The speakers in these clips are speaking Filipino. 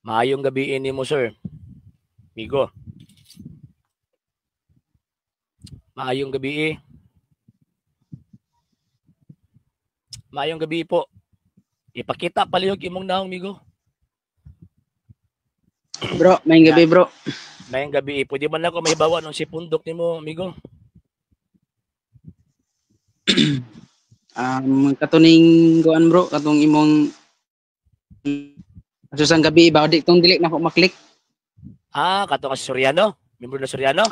Maayong gabi ini mo, sir. Migo. Maayong gabi. Maayong gabi po. Ipakita palihog imong naong, Migo. Bro, mayong gabi, bro. Mayong gabi. Pwede man ako mahibawa ng sipundok ni mo, Migo? Katuning kuan bro, katong imong susang gabi ba dik tong dili na ako maklik. Kato ka si Soriano? Membro na Soriano?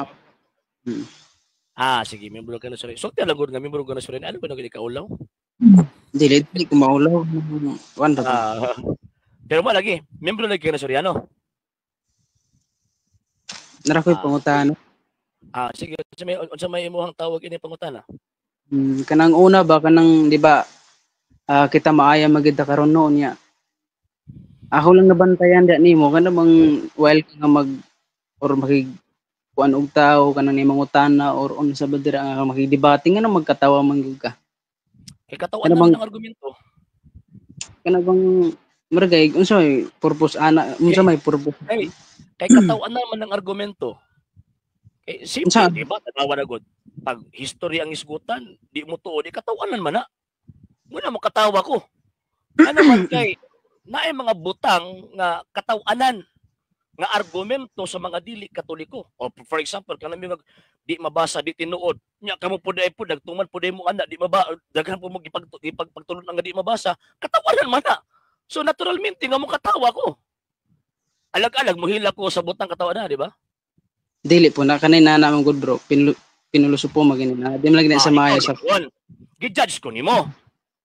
Sige, membro ka na Soriano. So, talagod nga membro ka na Soriano. Ano ba naging ikaulaw? Dili ko maulaw. Pero mo lagi, membro lagi ka na Soriano? Narakoy pangutana. Sige, sa may imuhang tawag ini pangutana. Kanang una ba kanang di ba kita maaya magida karon noon niya. Ako lang nabantayan da nimo kana bang while ka mag or makig kuan og tao kanang nimong utana or unsa ba dira nga makigdebate nga magkatawa man gyud ka. Kay katawan naman ang argumento. Kana bang maragay unsa may purpose ana unsa may purpose. Kay katawan naman ang argumento. Simple, di ba? Tanawa na god. Pag history ang isgutan, di mo tuod, katawanan man na. Muna mo katawa ko. Ano man kay, naay mga butang nga katawanan, nga argumento sa mga dili katoliko. O for example, kanami di mabasa, di tinuod. Nya kamo puday po, dagtuman puday mo ana, di mabasa, daghan po mo ipagtulon nga di mabasa, katawanan man na. So naturalmente nga mo katawa ko. Alag-alag, muhila ko sa butang katawanan, di ba? Dili po na kanay na naman good bro. Pinuluso po magini na. Di man lagi na sa maya sa. Gi-judge ko nimo.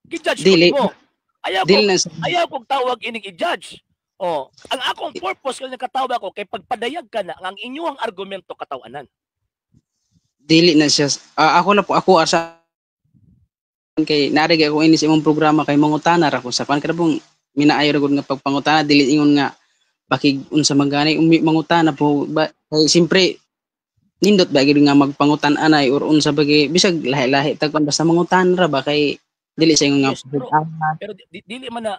Gi-judge ko nimo. Ayaw kong tawag ining i-judge. Ang akong purpose kaya nakatawag ko kay pagpadayag ka na ang inyong argumento katawanan. Dili na siya. Ako asa kay narigay ako ini sa imong programa kay mangutana ra ko sa kan kada pong minaayo ra gud nga pagpangutana dili ingon nga bakig unsa magani mangutana po ba kay simpre nindot ba gid nga magpangutan anay or unsa bagay bisag lahi-lahi tagpan basta mangutan ra ba kay dili sa ingon nga pero dili man na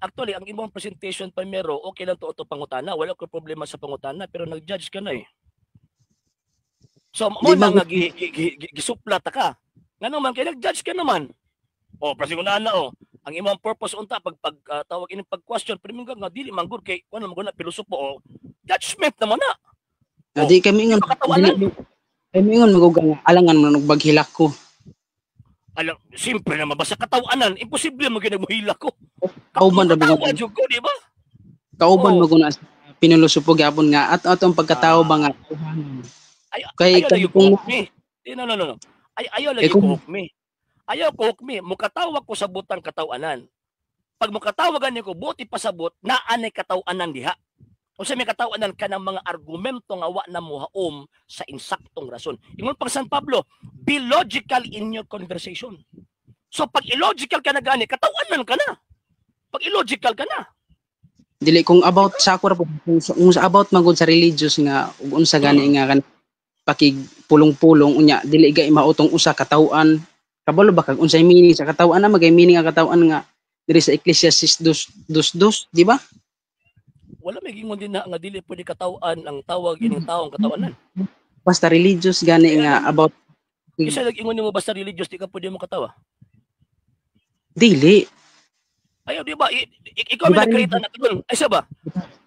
actually ang imong presentation primero okay lang to pangutana wala ko problema sa pangutana pero nag-judge ka na eh. So mo na nga gisuplat ka. Ngano man kay nag-judge ka naman. Prasigunaan na ang imong purpose unta pag tawag ining pag-question pero mingo nga dili manggod kay kuno mo na pilosopo judgment naman na. Di kami ingon kami ingon magugang alangan mo nagbaghilak ko. Alang simple na mabasa katawanan imposible mo ginagmuhilak ko. Kauban ra ba jud ko di ba? Kauban mo guna pinulosopo gyapon nga at atong pagkatao ba nga kay kung no. Ayaw lagi ko hukmi. Ayaw ko hukmi, mukatawag ko sa butang katawanan. Pag mukatawagan niyo ko, buti pasabot, naanay katawanan diha. O sa may katawanan ka ng mga argumento nga wa na muhaom sa insaktong rason. Ingon pang San Pablo, be logical in your conversation. So pag illogical ka na gani, katawanan ka na. Pag illogical ka na. Dili, kung about sa ako po, kung about magod sa religious nga, unsa gani nga kan pakig pulong-pulong, unya, dili ga mautong usa katawan, kabalo ba kag unsay meaning sa katawan na magay meaning ang katawan nga diri sa Ecclesiastes 2:2, di ba? Wala may gingon din na nga dili pwede katawan ang tawag ining taong katawanan. Basta religious gani nga about isa nag-ingon nimo basta religious di ka pwede mo katawa. Dili. Ayaw di ba ikaw may nag-create na karon. Ay ba?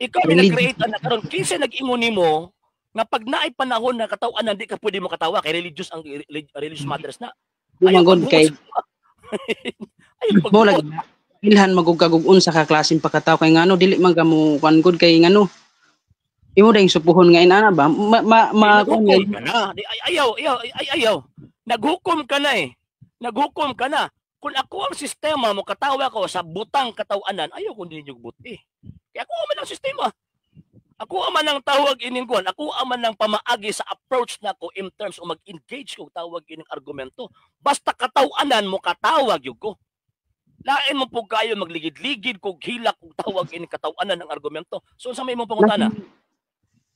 Ikaw may nag-create na karon kinsa nag-ingon nimo nga pag naay panahon na katawanan di ka pwede mo katawa kay religious ang religious matters na. Ayaw kay mo lagi ilhan magugagug sa kaklaseng pagkatao kay ngano dili man kamo kan good kay ngano imo ding supuhon nga inana ba ayaw naghukom ka na naghukom ka na kung ako ang sistema mo katawa ko sa butang katawanan ayaw ko din yung buti kaya ako man ang sistema ako man ang tawag ining kuan ako man ang pamaagi sa approach nako in terms o mag-engage ko tawag ining argumento basta katawanan mo katawag yug ko lain mo po kayo magligid-ligid kog hilak kog tawag ining katawanan ng argumento so sa may imong pangutana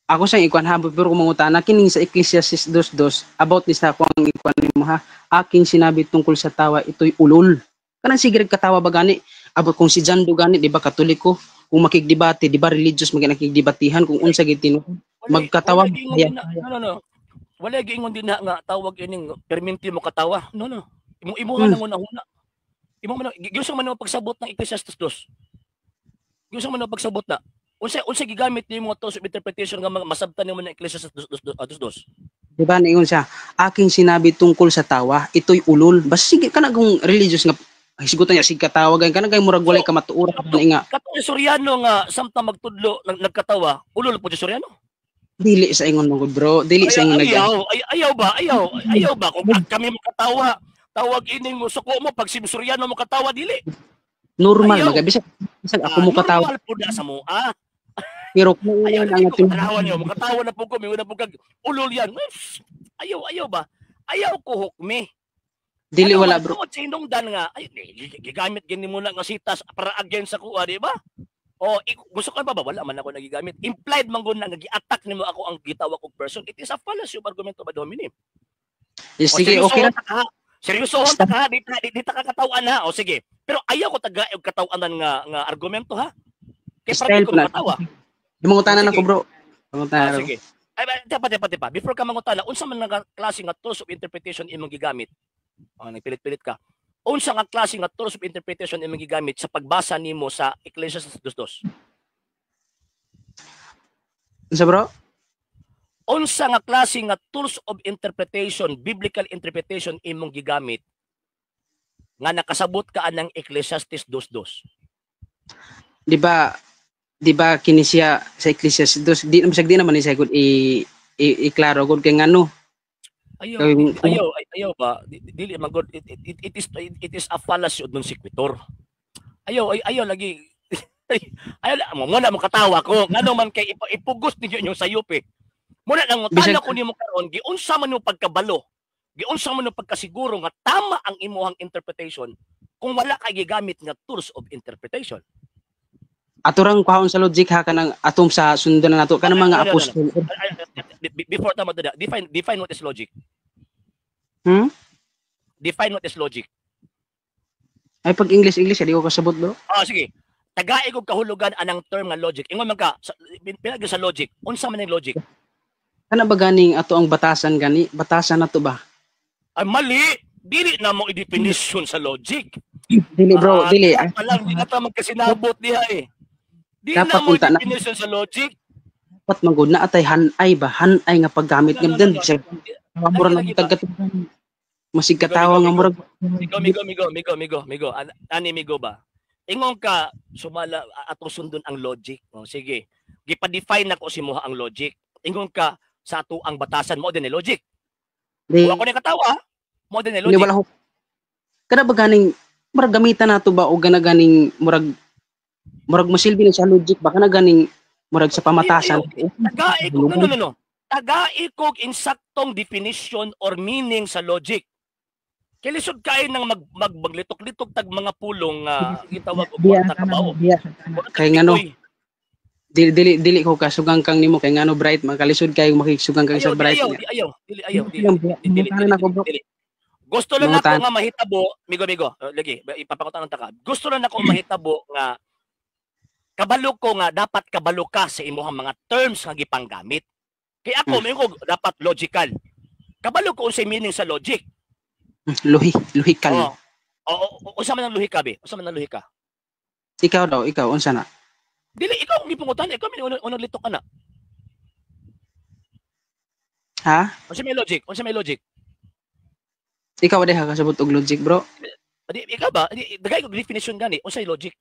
ako sang ikuan habot pero kung mangutana kining sa Ecclesiastes 2:2 about ni sa akong ikuan nimo ha aking sinabi tungkol sa tawa ito'y ulol kanang sige katawa ba gani abot kung si Jando gani di ba katoliko kung makigdebate, di ba religious magkikidebatihan kung unsa gid magkatawa. No. Wala giingon din nga tawag ining perminti mo katawa. No. Imuha nang una-una. Imo man gyud man pagsabot ng Ecclesiastes 2. Gyud man pagsabot na. Unsa gigamit nimo to sa interpretation nga masabtan nimo ng Ecclesiastes 2. Di ba niingon siya, aking sinabi tungkol sa tawa, ito'y ulol. Bas sige ka na kung religious nga hisgutan niya sig katawagan ka na kay murag walay ka matuura ka nga. Katong Suryano nga samtang magtudlo nagkatawa, ulol po si Suryano. Dili sa ingon mo bro, dili sa ingon ayaw ba kung kami makatawa, tawag ining mo suko mo pag si Suryano mo katawa dili. Normal magabisa ako mo katawa. Normal po na sa mo Pero ayaw lang ito katawa niyo, makatawa na po ko, may una po kag ulol yan. Ayaw ba? Ayaw ko hukmi. Dili wala bro. Sinong dan nga, ay gigamit gini mo na nga sitas para against sa kuha, di ba? O gusto ko ba wala man ako nagigamit. Implied man gud na nagi-attack nimo ako ang gitawag og person. It is a fallacy of argumento ba Dominic? Sige, okay na. Seryosohon ta ka, di ta kakatawan ha. O sige. Pero ayaw ko taga og katawanan nga argumento ha. Kay para ko katawa. Mangutanan ako bro. Mangutanan. Sige. Ay tepa. Before ka mangutana, unsa man nga klase nga tools of interpretation imong gigamit? Nagpilit-pilit ka. Unsa nga klase nga tools of interpretation imong gigamit sa pagbasa nimo sa Ecclesiastes 2:2? Unsa bro? Unsa nga klase nga tools of interpretation, biblical interpretation imong gigamit nga nakasabot ka anang Ecclesiastes 2:2? Di ba kini siya sa Ecclesiastes 2 di naman ni sa gud i-klaro gud kay ngano. Ayaw ba dili man gud it is a fallacy of non sequitur. Ayaw lagi. Ayaw mo na mo katawa ko ngano man kay ipugos ninyo inyong sayup. Muna nang tala ko nimo karon giunsa man mo pagkabalo. Giunsa man mo pagkasiguro nga tama ang imong interpretation kung wala kay gigamit nga tools of interpretation. Aturang kuhaon sa logic ha kanang atom sa sundan na nato kanang mga apostol. Before tama to define what is logic. Define what is logic. Ay pag English di ko kasabot bro. Sige. Tagaig og kahulugan anang term nga logic. Ingon man ka pinagi sa logic. Unsa man ang logic? Kana ba ganing ato ang batasan gani? Batasan na to ba? Ay mali. Dili na mo i-definition sa logic. Dili bro, dili. Alam di na ta magkasinabot diha Di na mo definition sa logic. Dapat manggod na atay hanay nga paggamit ng din siya. Mura na tagkatugan. Masig katawa nga murag. Migo. Ani migo ba? Ingon ka sumala atong sundon ang logic. Sige. Gipa-define nako si mo ang logic. Ingon ka sa ato ang batasan mo din logic. Wa ko ni katawa. Mo din logic. Wala ho. Kada ba ganing murag gamitan nato ba o ganing murag masilbi na sa logic baka na ganing murag sa pamatasan. Taga-ikog insaktong definition or meaning sa logic. Kilisod kain ng maglitok-litok tag mga pulong gitawag og kwarta kabaw. Kay ngano dili ko kasugang kang nimo kay ngano bright makalisod kay makisugang kang sa bright. Dili. Gusto lang ako nga mahitabo, migo. Lagi ipapakutan ng taka. Gusto lang ako mahitabo nga kabalo ko nga dapat kabalo ka sa imong mga terms nga gipanggamit. Kay ako may ko dapat logical. Kabalo ko unsay meaning sa logic. Logical. Unsa man ang lohika be? Unsa man ang lohika? Ikaw unsa na? Dili ikaw ang gipungutan, ikaw man unang litok ana. Ha? Unsa may logic? Ikaw diha kasabot og logic, bro. Ikaw ba? Dagay og definition gani unsay logic?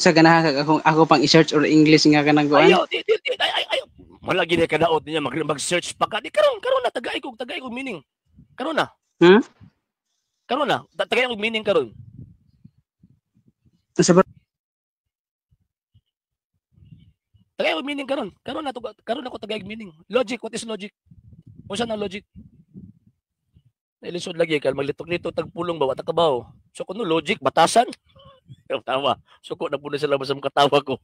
Sa ganaha ako pang i-search or English nga kanang kuan. Ayaw. Wala gid ka daot niya mag-search pa ka. Di karon na tagay kog meaning. Karon na. Karon na. Tagay kog meaning karon. Sa tagay kog meaning karon. Karon ako tagay meaning. Logic, what is logic? Unsa na logic? Ilisod lagi kay maglitok-litok tag pulong ba wata kabaw. So kuno logic batasan. Tawa. Suko na po na sila sa katawa ko.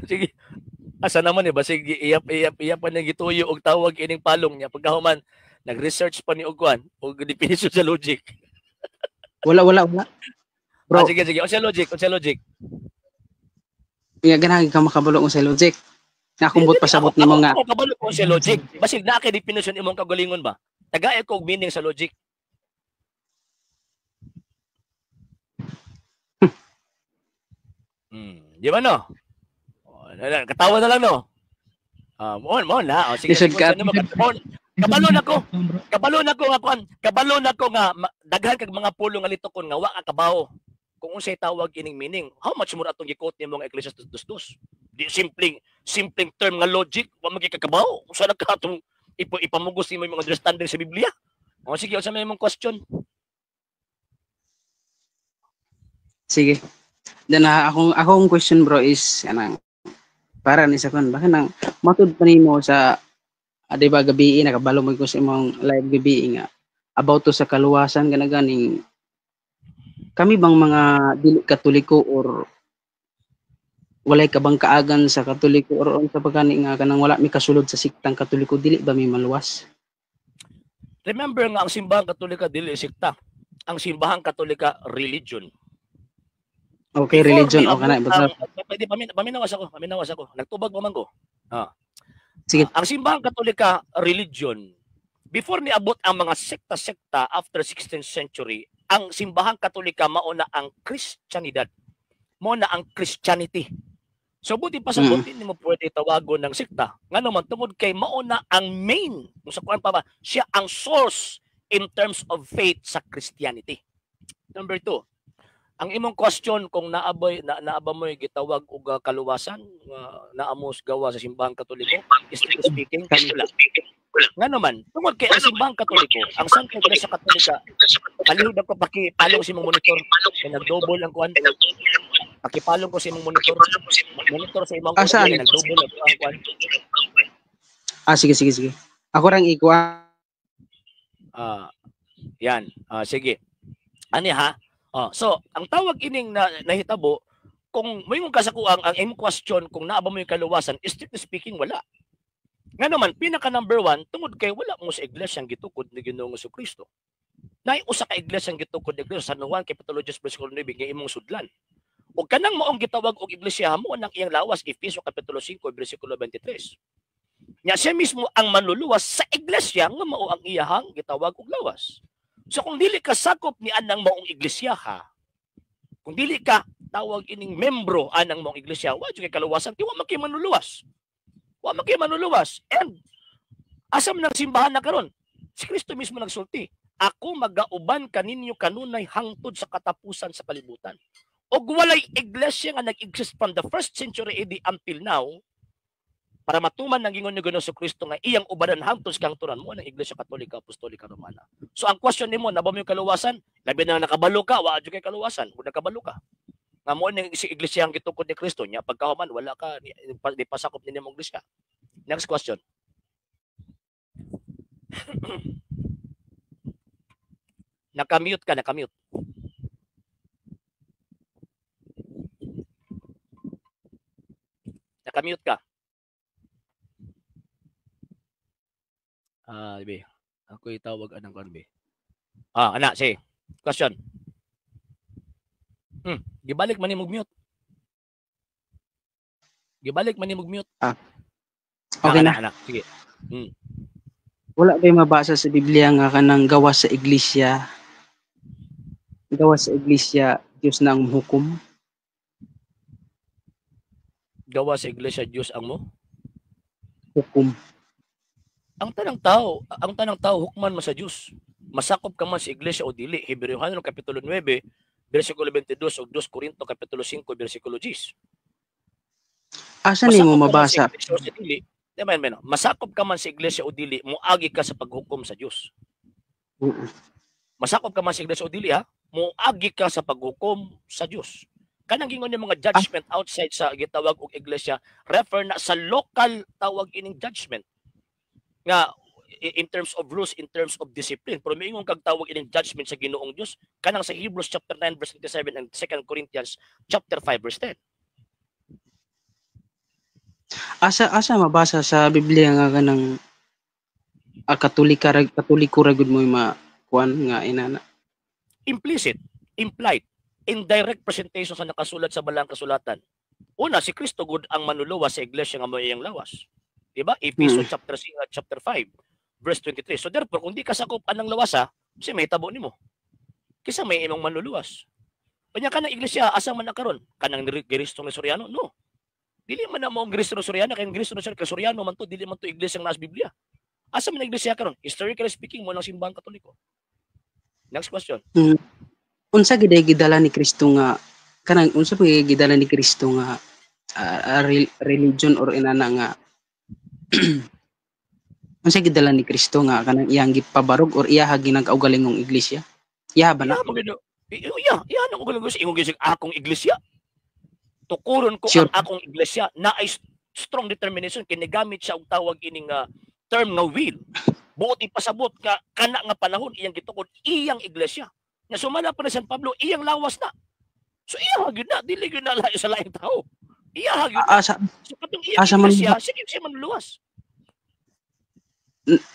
Sige. Asa naman ba? Sige, iyap pa niya gituyo og tawag ining palong niya. Pagkahuman, nag-research pa ni Ogwan og definition sa logic. Wala. Bro, Sige. Unsa logic? nga ganahan ka makabalo ko sa logic. Nakumbot pasabot nimo nga. Ako kabalo ko sa logic. Basig na kay definition imong kagalingon ba? Tagay ko og meaning sa logic. Di ba no? Katawa na lang no. Mo na. Sige. Kabalo na ko nga daghan kag mga pulo nga litokon nga wa ka kabaho. Kung unsay tawag ining meaning, how much more atong gikot nimo nga Ecclesiastes 2:2? Di simpleng term nga logic, wa magikakabaho. Usa na ka atong ipamugos nimo yung understanding sa Biblia. Sige, unsa may imong question? Sige. Then akong question bro is anang para ni sa kon baka nang matud pa nimo sa di ba gabi nakabalo mo ko sa imong live gabi nga about to sa kaluwasan ganing kami bang mga dili Katoliko or walay ka bang kaagan sa Katoliko or sa pagkani nga kanang wala mi kasulod sa siktang Katoliko dili ba mi maluwas? Remember nga ang simbahang Katolika dili sikta. Ang simbahang Katolika religion. Okay, religion o kana pwede paminawas ako. Nagtubag pa man ko. Sige. Ang simbahang Katolika religion before niabot ang mga sekta-sekta after 16th century, ang simbahang Katolika mao na ang Kristyanidad. Mao na ang Christianity. So buti pa sa buti nimo pwede tawagon ng sekta. Ngano man tungod kay mao na ang main, kung sa kuan pa ba, siya ang source in terms of faith sa Christianity. Number 2, ang imong question kung naaba mo'y gitawag og kaluwasan naamos gawa sa simbahang Katoliko, strictly speaking, wala. Nga naman, tungod kay ang simbahang Katoliko, ang Santa Iglesia Katolika, palihog ako pakipalong si mong monitor, kaya nag-double ang kuan. Pakipalong ko si mong monitor sa imong kuan, kaya nag-double ang kuan. Sige. Ako rang ikuha. Yan. Sige. Ani ha? So, ang tawag ining nahitabo, kung may mong kasakuang ang imong question kung naaba mo yung kaluwasan, strictly speaking, wala. Nga naman, pinaka number 1, tungod kay wala mo sa iglesia ang gitukod ni Ginoong Jesucristo. Nay usa ka iglesia ang gitukod ni Cristo sa Juan kapitulo 10 bersikulo 9 nga imong sudlan. O kanang maong gitawag og iglesia mo nang iyang lawas Efeso kapitulo 5 bersikulo 23. Nya siya mismo ang manluluwas sa iglesia nga mao ang iyahang gitawag og lawas. So kung dili ka sakop ni anang maong iglesia ha, kung dili ka tawag ining membro anang maong iglesia, wa jud kay kaluwasan, di wa man kay manluluwas. Wa man kay manluluwas. And asam nang simbahan na karon? Si Kristo mismo nagsulti, ako magauban kaninyo kanunay hangtod sa katapusan sa kalibutan. Og walay iglesia nga nag-exist from the 1st century AD until now, para matuman ng gingon ni Ginoong Kristo nga iyang ubanan hangtod sa kangturan mo ng Iglesia Katolika Apostolika Romana. So ang question nimo, naba mo yung kaluwasan? Labi na nakabalo ka, wa jud kay kaluwasan, kung nakabalo ka. Nga mo ning si iglesia ang gitukod ni Kristo nya pagkahuman wala ka di pasakop ni nimong iglesia. Next question. Nakamute ka, nakamute. Nakamute ka. Ibe. Ako itawag anang kon be. Ana, si. Question. Gibalik man ni mute. Gibalik man ni mute. Okay na. Ana. Sige. Wala ba mabasa sa Biblia nga kanang gawas sa iglesia? Gawas sa iglesia, Diyos na ang hukom? Gawas sa iglesia, Diyos ang mo? Hukom. Ang tanang tao hukman mo sa Diyos. Masakop ka man sa iglesia o dili. Hebrewano kapitulo 9, bersikulo 22 o 2 Korinto kapitulo 5, bersikulo 10. Asa nimo mabasa? Masakop ka man sa iglesia o dili, muagi ka sa paghukom sa Diyos. Masakop ka man sa iglesia o dili ha, muagi ka sa paghukom sa Diyos. Kanang gingon yung mga judgment outside sa gitawag og iglesia, refer na sa local tawag ining judgment. Nga in terms of rules, in terms of discipline. Pero may kag tawag ining judgment sa Ginoong Diyos, kanang sa Hebrews chapter 9 verse 27 and 2 Corinthians chapter 5 verse 10. Asa mabasa sa Biblia nga kanang Katoliko ra gud mo makuan nga inana? Implicit. implied, indirect presentation sa nakasulat sa balang kasulatan. Una, si Kristo gud ang manluluwas sa iglesia nga mayang lawas. Diba? Ephesians chapter 5, verse 23. So therefore, kung di ka sakop anang lawasa, kasi may tabo nimo. Kisa may imong manluluwas. Kanya kanang iglesia, asa man nakaron? Kanang Kristo nga Soriano? No. Dili man na mo ang Kristo nga Soriano, kay Kristo nga Soriano man to, dili man to iglesia nga nas Biblia. Asa man iglesia karon? Historically speaking, mo lang simbahang Katoliko. Next question. Unsa gid gidala ni Kristo nga kanang unsa pa gidala ni Kristo nga religion or inana nga unsa gidala ni Kristo nga kanang iyang gipabarog or iya hagi nag-augalingong iglesia? Iya ba na? Iya nang ugaling sa ingong akong iglesia. Tukuron ko Sure. ang akong iglesia na ay strong determination kinigamit siya og tawag ining term nga will. Buot ipasabot ka kana nga panahon iyang gitukod iyang iglesia. Nga sumala pa na San Pablo iyang lawas na. So iya gyud na dili gyud na lahi sa laing tao. Iya gyud. So katong iyang iglesia sige man luwas.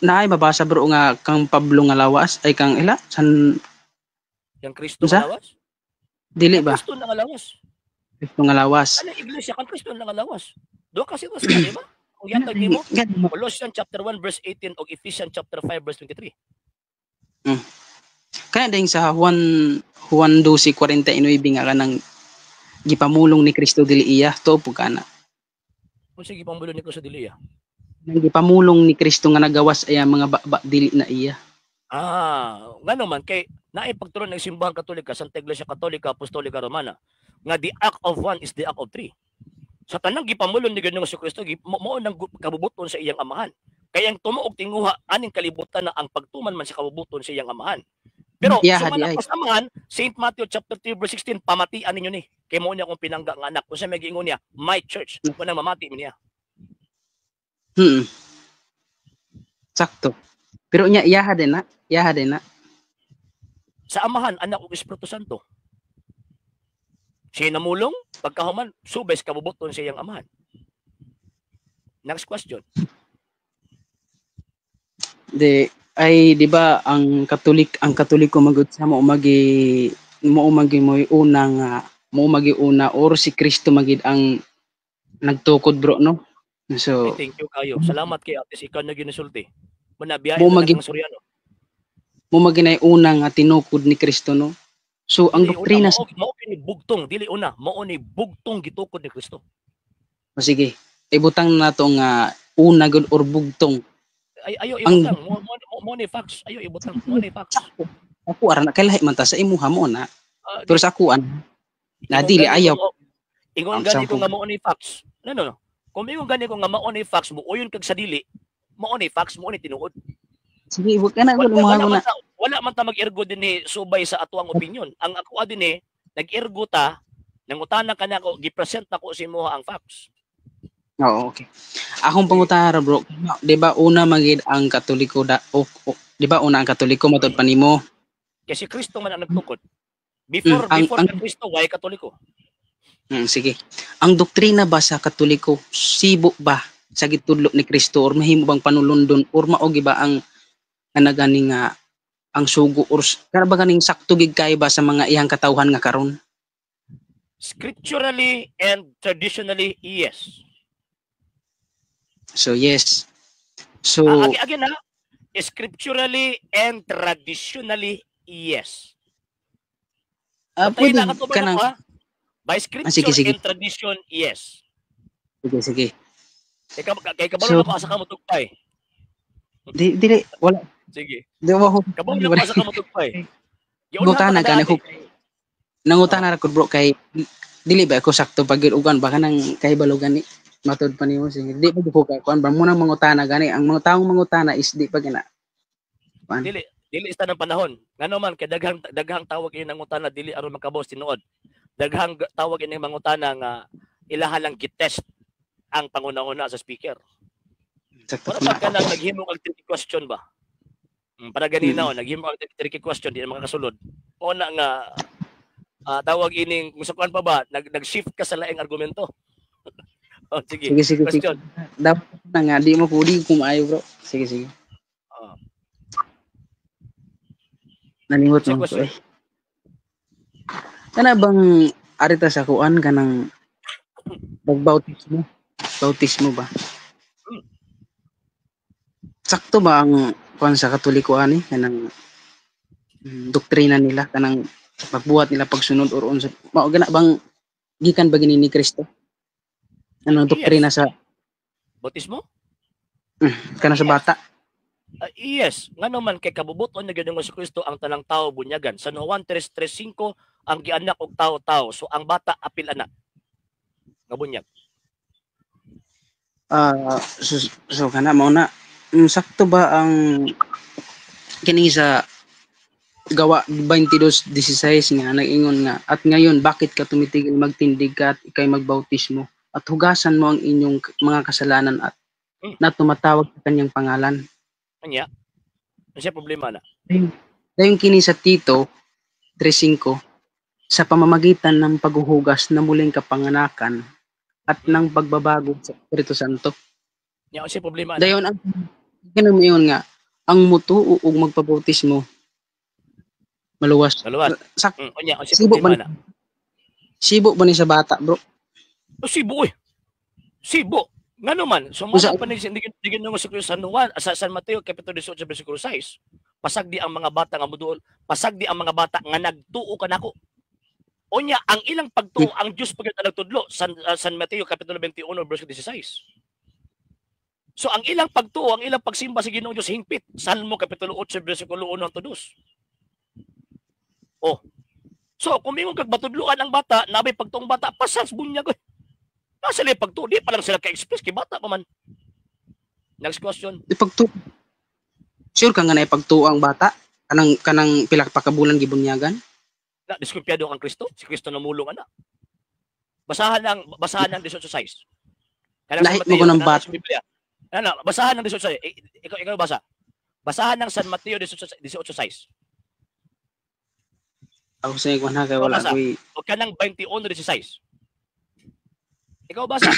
Naay mabasa bro nga kang Pablo nga lawas ay kang ila san yang Kristo nga lawas? Dili ba? Kristo nga lawas. Kristo nga lawas. Ano iglesia kan Kristo nga lawas? Do kasi was di ba? Kung yatag nimo Colossians chapter 1 verse 18 ug Ephesians chapter 5 verse 23. Kaya ding sa Juan 12:49 nga kanang gipamulong ni Kristo dili iya to pugana. Kung sige pamulong ni Kristo dili iya. Nang gipamulong ni Kristo nga nagawas ay mga dili na iya. Ngano man kay naay pagturon ng simbahang Katolika, Santa Iglesia Katolika Apostolika Romana nga the act of one is the act of three. Sa tanang gipamulong ni Ginoong Kristo mao nang kabubuton sa iyang amahan. Kaya ang tumuog tinguha aning kalibutan na ang pagtuman man sa kabubuton sa iyang amahan. Pero sumala pas amahan, St. Matthew chapter 3 verse 16 pamatian ninyo ni. Kay mao niya akong pinangga nga anak. Unsa may giingon niya? My church. Kunang mamati niya. Sakto. Pero nya iyaha din na. Sa amahan anak ug Espiritu Santo. Siya namulong pagkahuman subay sa kabubuton sa iyang amahan. Next question. Di ba ang Katoliko magud sa mo magi una or si Kristo magid ang nagtukod bro no. So thank you kayo. Salamat kay Ate Ikaw na ginisulti. Manabiyahe mo ng Soriano. Mo maginay una nga tinukod ni Kristo no. So ang doktrina mao kini bugtong dili una, mao ni bugtong gitukod ni Kristo. Sige. Ibutang nato nga una gud or bugtong. Ayo ibutang mo ni facts. Ayo ibutang mo ni facts. Ako ara na kay lahi man ta sa imuha mo na. Pero sa ako na dili ayaw. Ingon gani ko nga mao ni facts. No. Kung ingon gani ko nga mao ni facts mo uyon kag sa dili, mao ni facts mo ni tinuod. Sige, wag ka na wala man ta mag-ergo din ni subay sa atuang opinion. Ang ako din nag-ergo ta nangutana ka nako gi-present nako sa imo ang facts. Oo, okay. Akong pangutana bro, 'di ba una magid ang Katoliko 'di ba una ang Katoliko matud pa nimo? Kasi Kristo man ang nagtukod. Before Kristo way Katoliko. Sige. Ang doktrina ba sa Katoliko sibo ba sa gitudlo ni Kristo or mahimo bang panulundon or maogi ba ang kanagani nga ang sugo or kana ba ganing sakto gid kay ba sa mga iyang katawhan nga karon? Scripturally and traditionally, yes. So yes. So again scripturally and traditionally, yes. Pwede ka na. By scripture sige. and tradition, yes. Sige. Kay kabalo na pa sa kamutugpay. Dili wala. Sige. Di ba kabalo na pa sa kamutugpay. Ngutana gani ko. Nangutana ra ko bro kay dili ba ako sakto pag-ugan baka nang kahibalo gani matud pa nimo sige. Di ba ko ka kuan ba mo nang mangutana gani ang mga taong mangutana is di pa gina. Dili ista ng panahon. Ngano man kay daghang tawag ini nangutana dili aron makabos tinuod. Daghang tawag ini mangutana nga ilaha lang gitest ang panguna-una sa speaker. Para pagka naghimo og tricky question ba? Para ganina naghimo og tricky question di na makasulod. O na nga tawag ining musukan pa ba nag-shift ka sa laing argumento. Sige. Question. Dapat na nga di mo pudi kumayo bro. Sige. Nalimot mo ko Kana bang arita sa kuan kanang pagbautismo? Bautismo ba? Hmm. Sakto ba ang kuan sa Katoliko ani kanang doktrina nila kanang pagbuhat nila pagsunod or unsa mao gana bang gikan ba gini ni Kristo? Ano doktrina Yes. sa Bautismo? kana sa Yes. bata? Yes, nga naman kay kabubuton na Ginoong Kristo ang tanang tao bunyagan. Sa Juan 3:35 ang gianak og tawo-tawo. So ang bata apil anak nga bunyag. So kana mao na sakto ba ang kini sa gawa 22:16 nga nag-ingon nga at ngayon bakit ka tumitigil magtindig ka at ikay magbautismo at hugasan mo ang inyong mga kasalanan at Hmm. na tumatawag sa kanyang pangalan. Anya, siya problema na. Dayon kini sa Tito 3:5 sa pamamagitan ng paghuhugas na muling kapanganakan at ng pagbabago sa Espiritu Santo. Nya siya problema na. Dayon ang kinamayon nga ang mutuo og magpabautismo maluwas. Maluwas. Sak Nya siya sibo ba problema na. sibo ba ni sa bata, bro? Sibo eh. Sibo. Nga naman, Usa sumala pa ni Ginoong Kristo sa Juan sa San Mateo kapitulo 18 bersikulo 6. Pasagdi ang mga bata nga muduol, pasagdi ang mga bata nga nagtuo kanako. Unya ang ilang pagtuo ang Dios pagid nagtudlo San Mateo kapitulo 21 bersikulo 16. So ang ilang pagtuo, ang ilang pagsimba sa Ginoong Dios hingpit. Salmo kapitulo 8 bersikulo 1 hangtod 2. Oh. So kung mingon kag batudluan ang bata, nabay pagtuong bata pasas bunyag. Nasa li pagtuo, di pa lang sila ka-express kay bata pa man. Next question. ipagtu sure ka nga na ipagtuo ang bata kanang pila pa ka bulan gibunyagan? Na diskumpiyado kang Kristo, si Kristo namulong ana. Basahan ng 18:6. Kanang San Lahit mo Mateo, ko ng kanang bata. sa Biblia. Ano, basahan ng 18:6. Ikaw basa. Basahan ng San Mateo 18:6. Ako sa ikuan ha kay Ikaw wala basa. ko'y O kanang 21:16. Ikaw basa.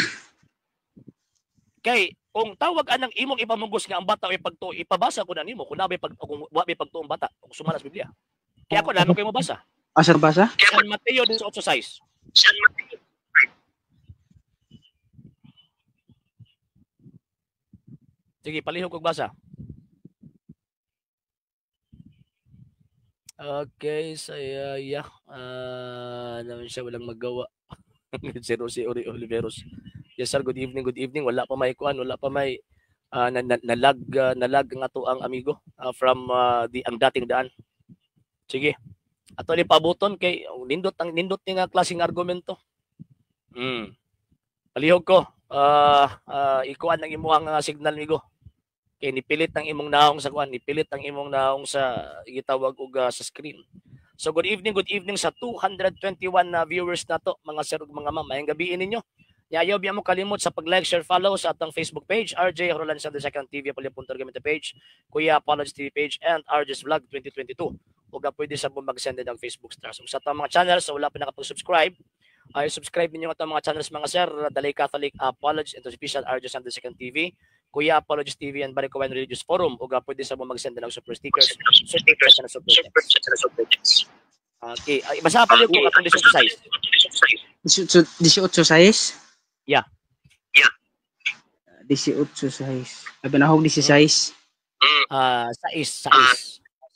Kay kung tawag anang imong ipamunggos nga ang bata ay pagtuo, ipabasa ko na nimo kung nabay kung wa may pagtuong bata kung sumala sa Biblia. Kaya ako naman kayo mabasa. asar basa? San Mateo 18:6. San Mateo. Sige, palihog kog basa. Okay, saya naman siya walang magawa. Si Rosie Oliveros. Yes sir, good evening, good evening. Wala pa may kuan, wala pa may nalag nga to ang amigo from ang dating daan. Sige. Ato ni pabuton kay nindot ni nga klaseng argumento. Palihog ko. Ikuan ang imuhang signal migo. Kay nipilit ang imong naong sa kuan, nipilit ang imong naong sa gitawag og sa screen. So good evening sa 221 na viewers na to, mga sir ug mga ma'am. Mayang gabi ninyo. Ayaw biya mo kalimot sa pag-like, share, follow sa atong Facebook page, RJ Roland Santos Second TV, Palipuntor Gamit page, Kuya Apollos TV page, and RJ's Vlog 2022. O pwede sa mag-send ng Facebook stars. Sa atong mga channels, so wala pa nakapag-subscribe, ay subscribe ninyo atong mga channels mga sir, Dalay Catholic Apollos, and official RJ Santos Second TV, Kuya Apollos TV, and Barikuan Religious Forum. O pwede sa mag-send ng super stickers, super text. Okay, basa pa yung kung atong 18 18 Yeah. 18 Abi na hog 16. Sais.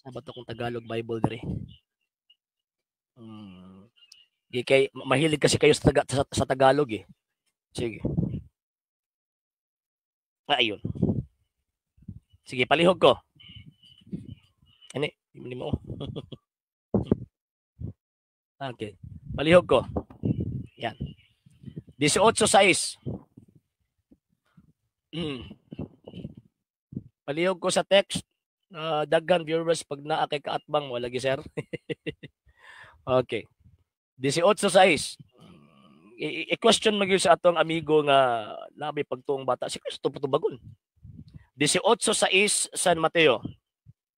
Sabat akong Tagalog Bible dire. Kay mahilig kasi kayo sa Tagalog eh. Sige. Ayun. Sige, palihog ko. Ani, hindi mo. Okay. Palihog ko. Yan. 18:6. Palihog ko sa text. Daghan viewers pag naa kay kaatbang mo lagi sir. Okay. 18:6. I-question mo gyud sa atong amigo nga labi pagtuong bata si Kristo putubagon. 18:6 San Mateo.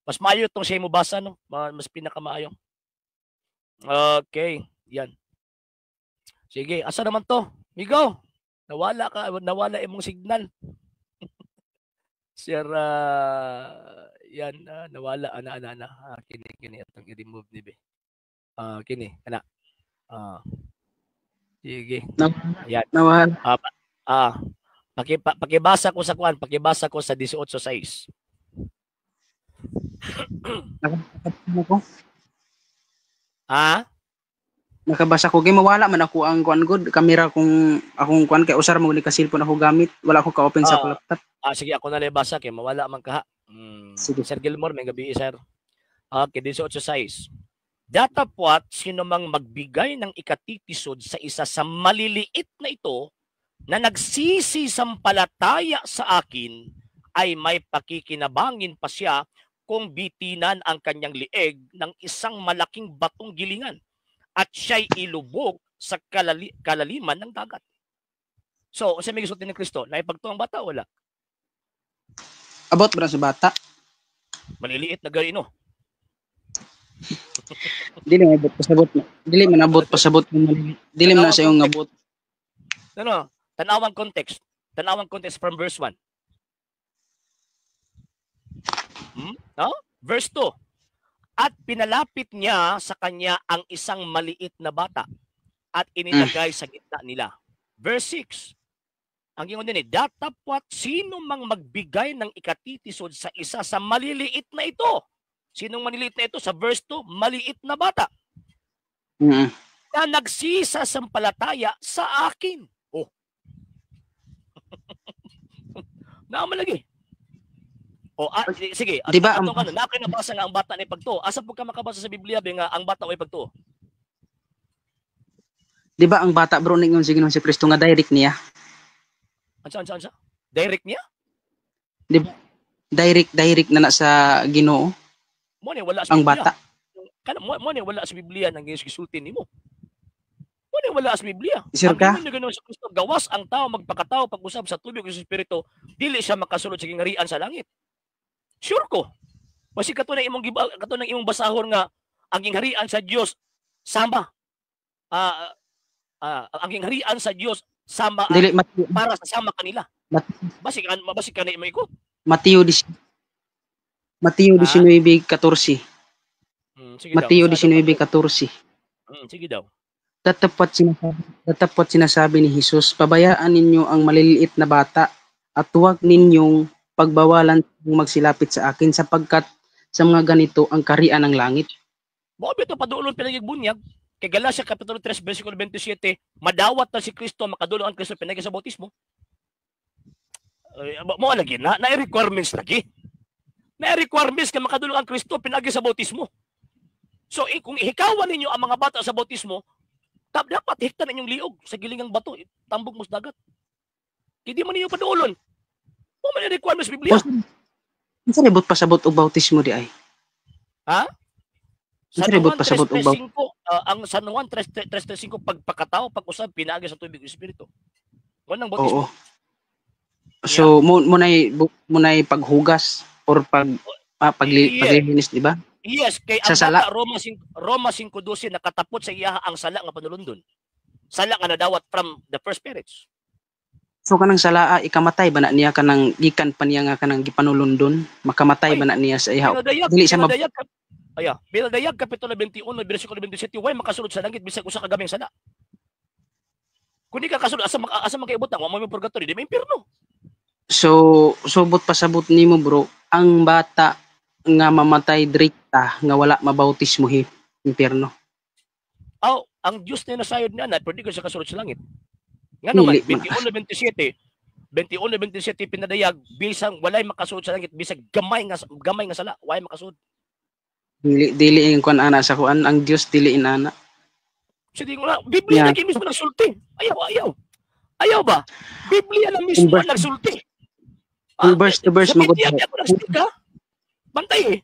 Mas maayo tong siya mo basa no. Mas pinakamaayo. Okay, yan. Sige, asa naman to? Migo, nawala imong signal. Sir, yan, nawala, ana. Kini, itong i-remove ni be. Kini, ana. Ah, sige. Nawala. Ayan. Nawala. Pakibasa ko sa kuan, pakibasa ko sa 18:6. Nakabasa ko. Ah? Nakabasa ko kay mawala man ako ang kuan good camera kung akong kuan kay usar mo ni ka cellphone ako gamit. Wala ko ka-open sa Ah, laptop. sige ako na basa kay mawala man kaha. Sige. Sir Gilmore, may gabi, sir. Okay, 18:6. Datapwat sino mang magbigay ng ikatitisod sa isa sa maliliit na ito na nagsisisampalataya sa akin ay may pakikinabangin pa siya kung bitinan ang kanyang lieg ng isang malaking batong gilingan at siya'y ilubog sa kalaliman ng dagat. So, sa may gusto ni Kristo, naipagto ang bata o wala? About ba sa bata? Maliliit na gayno. Dili man abot pasabot. Dili man abot pasabot. Dili man sa yung abot. Ano? Tanawang context. Tanawang context from verse 1. No? Verse 2. At pinalapit niya sa kanya ang isang maliit na bata at inilagay sa gitna nila. Verse 6. Ang ingon din datapwat sino mang magbigay ng ikatitisod sa isa sa maliliit na ito. Sinong maliliit na ito? Sa verse 2, maliit na bata. Na nagsisasampalataya sa akin. Oh. Naamalagi. Sige. Diba ang nakinabasa nga ang bata na ipagto. Asa po ka makabasa sa Biblia nga ang bata o ipagto? Diba ang bata bro ningon si Ginoong si Kristo nga direct niya? Ansa? Direct niya? Diba? Direct na sa Ginoo. Mo ni wala sa ang Biblia. Bata. Mo ni wala sa Biblia nang gisulti nimo. Mo ni wala sa Biblia. Sure ka? Ang Ginoong si Kristo gawas ang tao magpakatao pag-usab sa tubig ug sa espiritu, dili siya makasulod sa gingharian sa langit. Sure ko. Basi kato na imong basahon nga ang gingharian sa Dios sama. Ang gingharian sa Dios sama dili, para sa sama kanila. Basi kanay mo ikot. Mateo 19:14. Mateo 19:14. Sige daw. Tatapat sinasabi ni Jesus, pabayaan ninyo ang maliliit na bata at huwag ninyong pagbawalan kung magsilapit sa akin sapagkat sa mga ganito ang kaharian ng langit. Mo bito padulon pinagigbunyag kay Galacia kapitulo 3 bersikulo 27, madawat na si Kristo makadulong ang Kristo pinagi sa bautismo. Mo lagi na requirements lagi. Na requirements ka makadulong ang Kristo pinagi sa bautismo. So kung ihikawan ninyo ang mga bata sa bautismo, dapat hiktan ninyong liog sa gilingang bato, tambok mo sa dagat. Hindi mo ninyo padulon. Mo man requirements Biblia. Unsa ribot pasabot og bautismo di ay? Ha? Sa Unsa ribot pasabot og bautismo? Ang San Juan 3:5 pagpakatao pag-usab pinaagi sa tubig ug espiritu. Mo nang bautismo. Oo. So mo nay paghugas or paglilinis, di ba? Yes, kay ang bata Roma 5:12 nakatapot sa iya ang sala nga panulundon. Sala nga nadawat from the first parents. So kanang salaa ikamatay ba na niya kanang gikan pa niya nga kanang gipanulundon, makamatay ba na niya sa ihaw? Dili siya Binadayag kapitulo 21 bersikulo 27, way makasulod sa langit bisag usa ka gaming sala. Kung di ka kasulod asa makaibot wa mo purgatory, di may impierno. So subot pasabot nimo bro, ang bata nga mamatay direkta nga wala mabautismo impierno. Ang Dios na nasayod niya na pwede ko siya kasulod sa langit. Nga naman 21:27 pinadayag bisang walay makasulod sa langit bisag gamay nga sala, way makasulod. Dili ang kuan ana sa kuan, ang Dios dili inana. Sige nga, Biblia na mismo nagsulti. Ayaw ba? Biblia na mismo nagsulti. Verse to verse magud. Bantay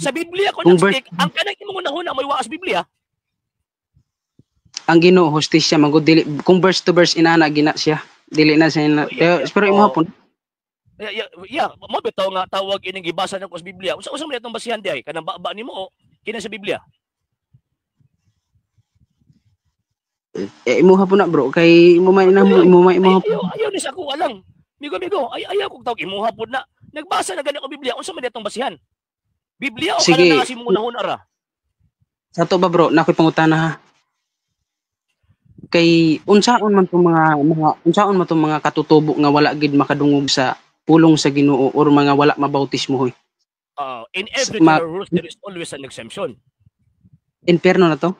Sa Biblia ko nag-stick, ang kanang imong unahuna may waas Biblia. Ang Ginoo hustisya magud dili kung verse to verse inana gina siya. Dili na siya. Pero imo hapon. Mo bitaw nga tawag ining gibasa nako sa Biblia. Unsa man atong basihan di ay kanang baba nimo o kina sa Biblia? Imo hapon na bro kay imo may ayaw ni sa ko alang. Migo ayaw kog tawag imo hapon na. Nagbasa na gani ko Biblia. Unsa man atong basihan? Biblia o kana na si mong unahon ara? Sa to ba bro, nakoy pangutana ha. kay unsaon man tong unsaon man tong mga katutubo nga wala gid makadungog sa pulong sa Ginoo or mga wala mabautismo hoy. In every general rules there is always an exemption. Inferno na to?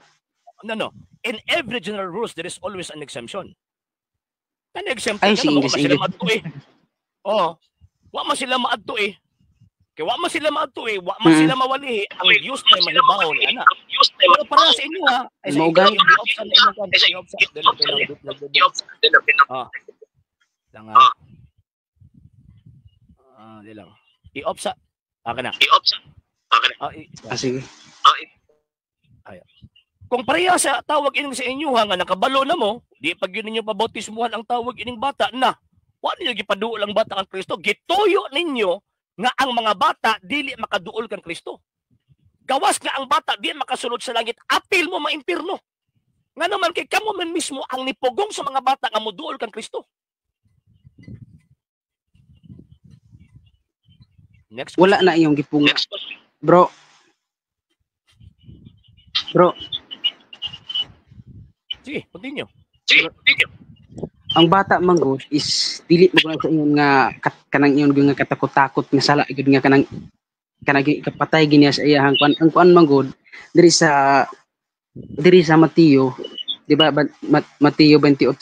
No. In every general rules there is always an exemption. Kan exempt Ay, ka si na, wa English, man sila English. maadto eh. Wa man sila maadto eh. Kaya wa man sila maadto eh, wa man sila mawali ang Diyos na mahibaw ni ana. Pero para sa inyo ha, ay sa Maugan. inyo i-opsa na inyong kwan, i-opsa lang di lang. I-opsa. Aka na. Sige. Kung pareha sa tawag ining sa inyo ha, nga nakabalo na mo, di pag yun ninyo pabautismuhan ang tawag ining bata na, wa ninyo gipaduol ang bata kang Kristo, gituyo ninyo nga ang mga bata dili makaduol kang Kristo. Gawas nga ang bata di makasulod sa langit, apil mo maimpirno. Nga naman kay kamo man mismo ang nipugong sa mga bata nga moduol kang Kristo. Next question. Wala na iyong gipunga. Bro. Sige, continue. Ang bata manggod is dili mo sa ingon nga kanang ingon nga katakot-takot nga sala gid nga kanang kapatay gini sa iyahang kuan. Ang kuan manggod diri sa Mateo, di ba? Mateo 28.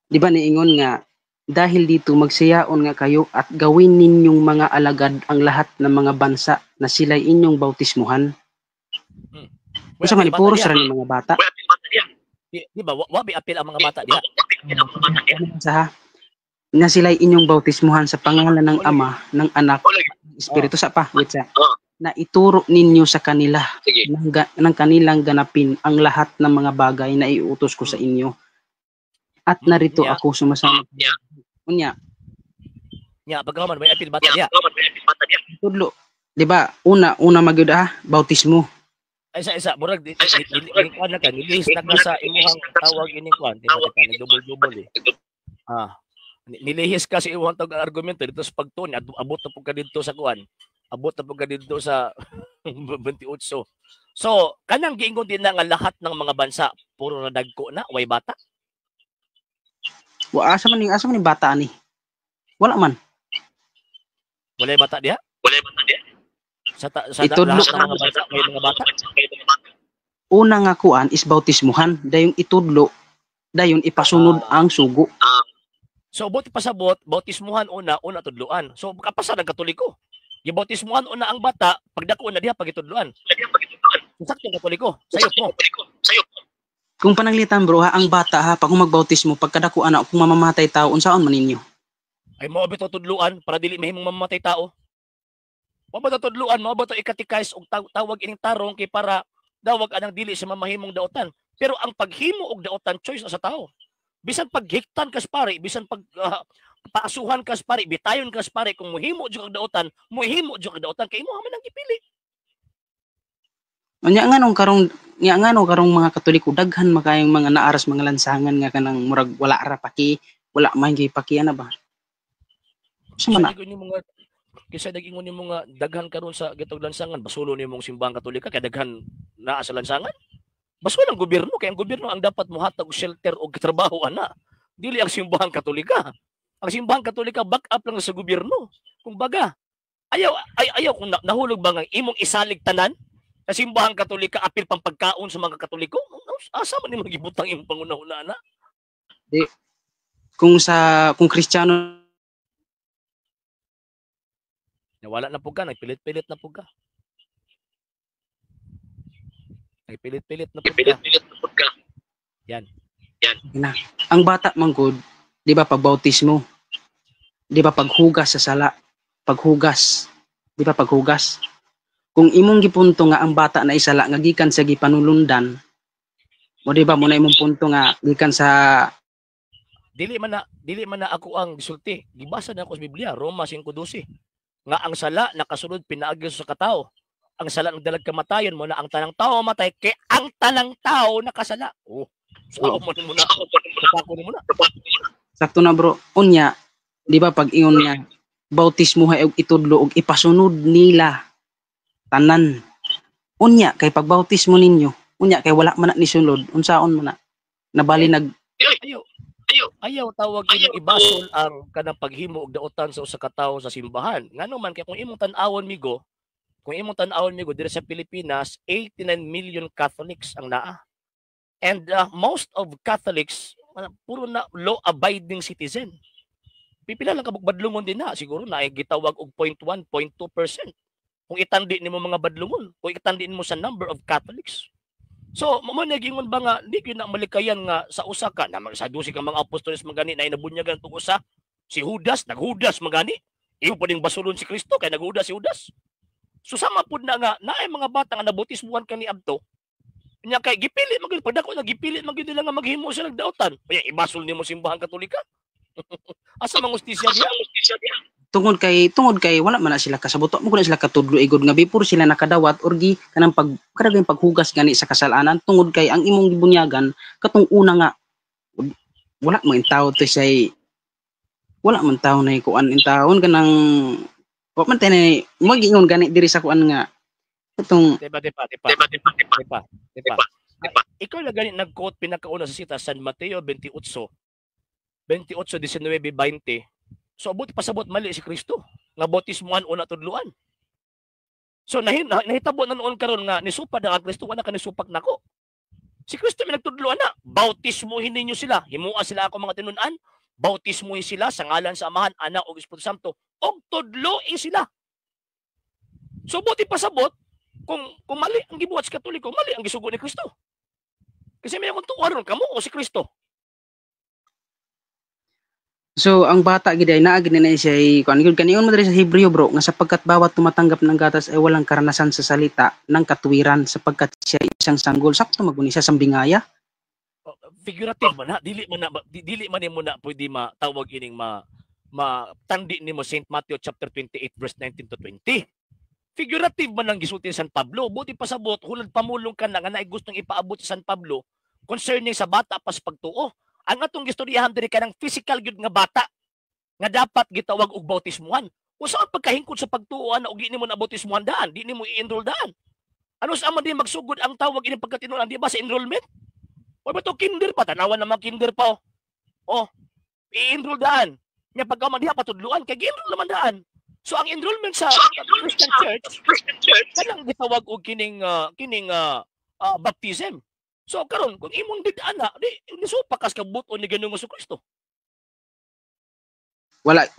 Di ba niingon nga dahil dito magsiyaon nga kayo at gawin ninyong mga alagad ang lahat ng mga bansa na sila'y inyong bautismuhan. Usa man puro sa mga bata. Di ba wabi apil ang mga bata diha. Sa na sila'y inyong bautismuhan sa pangalan ng Ama, ng Anak, ng Espiritu sa na ituro ninyo sa kanila ng kanilang ganapin ang lahat ng mga bagay na iutos ko sa inyo. At narito ako sumasama. Unya. Nya pagkaman may apil bata diha. Tudlo. Di ba? Una magyud bautismo. Ay isa murag di kuan na ka nilihis na ka sa imong tawag ining kuan di ba ka ni double eh. Nilihis ka sa imong tawag argumento dito sa pagtun abot na pud ka dito sa kuan. Abot na pud ka dito sa 28. So kanang giingon din na nga lahat ng mga bansa puro na dagko na way bata. Asa man ni bata ni? Wala man. Wala bata diha? Sa Itudlo lahat ng mga bansa may mga bata. Una nga kuan is bautismuhan, dayon itudlo, dayon ipasunod ang sugo. So buti pasabot, bautismuhan una tudluan. So kapasa ng Katoliko. Gibautismuhan una ang bata, pagdako na diha pagitudluan. Sakto Katoliko, sayop mo. Kung pananglitan bro ha, ang bata ha, pag magbautismo, pagkadako ana kung mamamatay tao, unsaon man ninyo? Ay mo bito tudluan para dili mahimong mamamatay tao. Mabata tudluan, mabata ikatikais og tawag ining tarong kay para dawag anang dili sa mamahimong daotan. Pero ang paghimo og daotan choice na sa tao. Bisan paghiktan kas pare, bisan pag paasuhan kas pare, bitayon kas pare kung mohimo jud og daotan, mohimo jud og daotan kay imo man ang gipili. Nya nga nung karong mga Katoliko daghan makayong mga naaras mga lansangan nga kanang murag wala ra paki, wala man gyud paki ana ba. Sumana. Kisa dagingon nimo nga daghan karon sa gitog lansangan basulo nimong simbahang Katolika kay daghan naa sa lansangan. Basulo ang gobyerno kay ang gobyerno ang dapat mohatag og shelter og trabaho ana. Dili ang simbahang Katolika. Ang simbahang Katolika back up lang sa gobyerno. Kung baga, ayaw kung nahulog ba nga imong isalig tanan sa simbahang Katolika apil pang pagkaon sa mga Katoliko? Asa man nimo gibutang imong pangunahuna na? Di kung Kristiyano wala na po ka, nagpilit-pilit na po ka. Nagpilit-pilit na po ka. Yan. Ang bata manggod, di ba pagbautismo? Di ba paghugas sa sala? Paghugas. Di ba paghugas? Kung imong gipunto nga ang bata na isala nga gikan sa gipanulundan, mo di ba mo na imong punto nga gikan sa dili man na ako ang gisulti. Gibasa na ako sa Biblia, Roma 5:12. Nga ang sala nakasunod pinaagi sa katao. Ang sala ng dalag kamatayon mo na ang tanang tao matay kay ang tanang tao nakasala. So mo na. Sakto na bro. Unya, di ba pag ingon nga bautismo hay og itudlo og ipasunod nila tanan. Unya kay pagbautismo ninyo, Unya kay wala man na ni sulod. Unsaon man na nabali nag Ayaw tawag ining ibasol ang kanang paghimo og daotan sa usa ka tawo sa simbahan. Ngano man kay kung imong tan-awon migo, diri sa Pilipinas, 89 million Catholics ang naa. And most of Catholics puro na law-abiding citizen. Pipila lang kabog badlungon din na, siguro na ay gitawag og 0.1, 0.2%. Kung itandi nimo mga badlungon, kung itandi nimo sa number of Catholics. So, mo nagingon ba nga di gyud na malikayan nga sa usa ka na sa 12 ka mga apostoles magani na inabunyagan tug usa si Judas, naghudas magani. Iyo pa ding basulon si Kristo kay naghudas si Judas. So sama pud na nga naay mga bata nga nabautismuhan kani adto. Nya kay gipili magid pagdako na gipili magid nila nga maghimo sila og daotan. Kaya ibasol nimo simbahan Katolika. Asa mangustisya diha? tungod kay wala man na sila kasabot mo na sila katudlo igod nga before sila nakadawat or gi kanang kadaging paghugas gani sa kasalanan tungod kay ang imong gibunyagan katong una nga wala man tawo to say wala man tawo na kuan in taon kanang wa man tay magingon gani diri sa kuan nga katong Diba. Ikaw na gani nag-quote pinakauna sa sita San Mateo 28, 19, 20. So abot pasabot mali si Kristo nga bautismuhan una tudluan. So nahitabo na noon karon nga nisupad ang Kristo wala ka nisupak nako. Si Kristo may nagtudluan na, bautismuhin ninyo sila, himua sila ako mga tinun-an, bautismuhin sila sa ngalan sa Amahan, Anak ug Espiritu Santo, og tudloin sila. So buti pasabot kung mali ang gibuhat sa Katoliko, mali ang gisugo ni Kristo. Kasi may akong tuwaron kamo o si Kristo. so ang bata gid ay naa gid na siya kuan gyud kaniyon mo diri sa Hebreo bro nga sapagkat bawat tumatanggap ng gatas ay walang karanasan sa salita ng katuwiran sapagkat siya isang sanggol sakto maguni siya sambingaya. Figurative man ha, dili man nimo na pwede matawag ining matandi nimo St. Matthew chapter 28 verse 19 to 20. Figurative man ang gisulti ni San Pablo, buti pasabot hulad pamulong ka na nga naay gustong ipaabot sa San Pablo concerning sa bata pas pagtuo. Ang atong gistoryahan diri kanang physical gyud nga bata nga dapat gitawag og bautismuhan. Usa ang pagkahingkod sa pagtuo na og di nimo na bautismuhan daan, di nimo i-enroll daan. Ano sa man din magsugod ang tawag ini pagkatinuan di ba sa enrollment? O ba to kinder pa tanawan na kinder pa. Oh, i-enroll daan. Nya pagka man diha patudluan kay gi-enroll naman daan. So ang enrollment sa Christian Church kanang gitawag og kining baptism. So karon kung imong did-an na di supakas ka buton ni Ginoong Jesucristo. Wala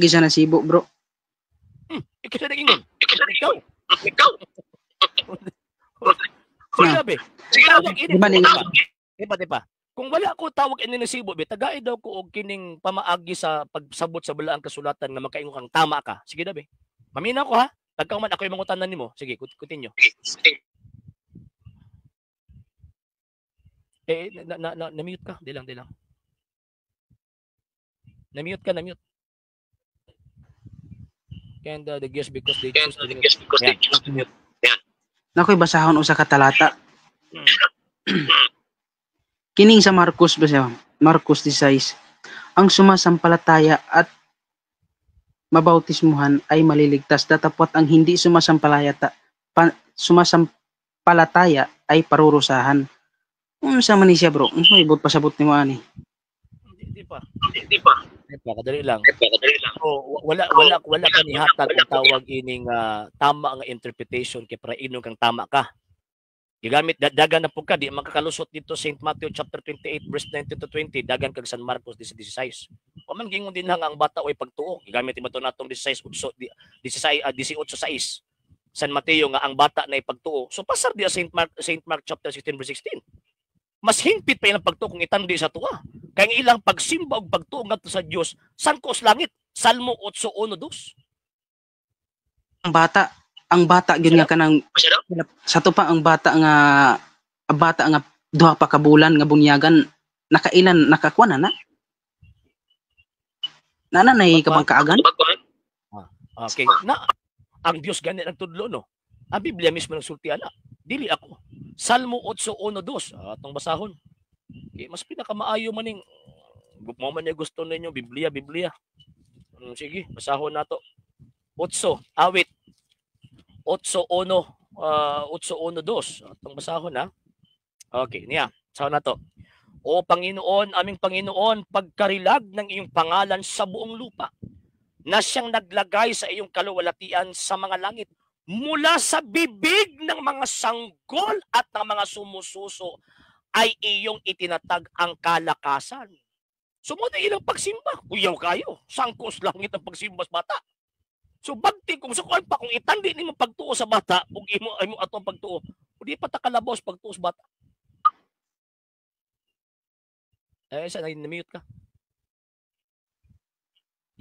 gi siya nasibo bro. Ikaw na ingon. Ikaw. Sige. Diba. Kung wala ko tawag ini nasibo be, tagay daw ko og kining pamaagi sa pagsabot sa balaang kasulatan nga makaingon kang tama ka. Sige daw be. Mamina ko ha. Tagkaw man ako imong utanan nimo. Sige, continue. Na-mute ka. Di lang. Na-mute ka. And the guess because they choose to mute. Nakoy basahon usa ka talata. Kining sa Marcos ba siya? Marcos 16. Ang sumasampalataya at mabautismuhan ay maliligtas datapot ang hindi sumasampalataya ay parurusahan. Sa man ni siya bro? Ibot pasabot ni mo ani. Hindi pa. Kadali lang. So, wala ka ni hatag ang tawag ining tama nga interpretation kay para inon kang tama ka. Gigamit dagan na pug ka di makakalusot dito St. Matthew chapter 28 verse 19 to 20 dagan kag San Marcos 16. O man gingon din ang bata oy pagtuo. Gigamit ibato natong 18 6. San Mateo nga ang bata na ipagtuo. So pasar diya St. Mark chapter 16 verse 16. Mas hingpit pa yung pagtuo kung itandi sa tuwa. Kaya ang ilang pagsimba o pagtuo nga sa Diyos, sangkos langit. Salmo 8:1-2. Ang bata gyud nga kanang sa to pa ang bata nga duha pa ka bulan nga bunyagan nakakuan na. Nanay ka bang kaagan? Okay. Ang Diyos gani nagtudlo no. Ang Biblia mismo nagsulti ana. Dili ako. Salmo 8:1-2. Atong basahon. Okay, mas pinakamaayo maning mo man gusto ninyo Biblia. Sige, basahon nato. 8 awit 8:1-2. Atong basahon ha. Okay, niya. So na to. O Panginoon, aming Panginoon, pagkarilag ng iyong pangalan sa buong lupa, na siyang naglagay sa iyong kaluwalhatian sa mga langit, mula sa bibig ng mga sanggol at ng mga sumususo ay iyong itinatag ang kalakasan. Sumunod ilang pagsimba. Uyaw kayo. Sangkos langit ang pagsimba sa bata. So bagti kung sa kuan pa kung itandi nimo pagtuo sa bata ug imo atong pagtuo, di pa ta kalabos pagtuo sa bata. Sa na-mute ka.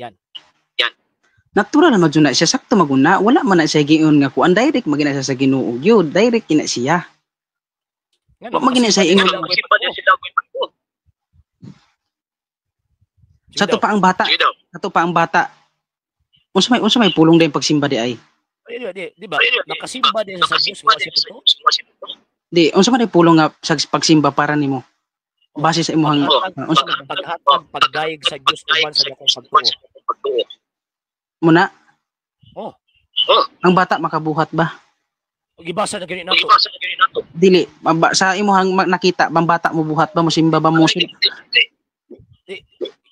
Yan. Natural naman dyan na siya, sakto maguna, wala man na siya giingon nga kuan, direct magina siya sa Ginoo yun, direct kina siya. Wa magina siya ingon. Sa to pa ang bata. Unsa may pulong din pagsimba di ay? Di ba? Nakasimba din sa Dios wa siya to. Di, unsa man pulong nga sa pagsimba para nimo? Base sa imong unsa paghatag pagdayeg sa Dios uban sa dakong pagtuo. Muna? Ang bata makabuhat ba? Gibasa na gani nato. Dili, sa imong nakita bang bata mo buhat ba, mosimba ba mo?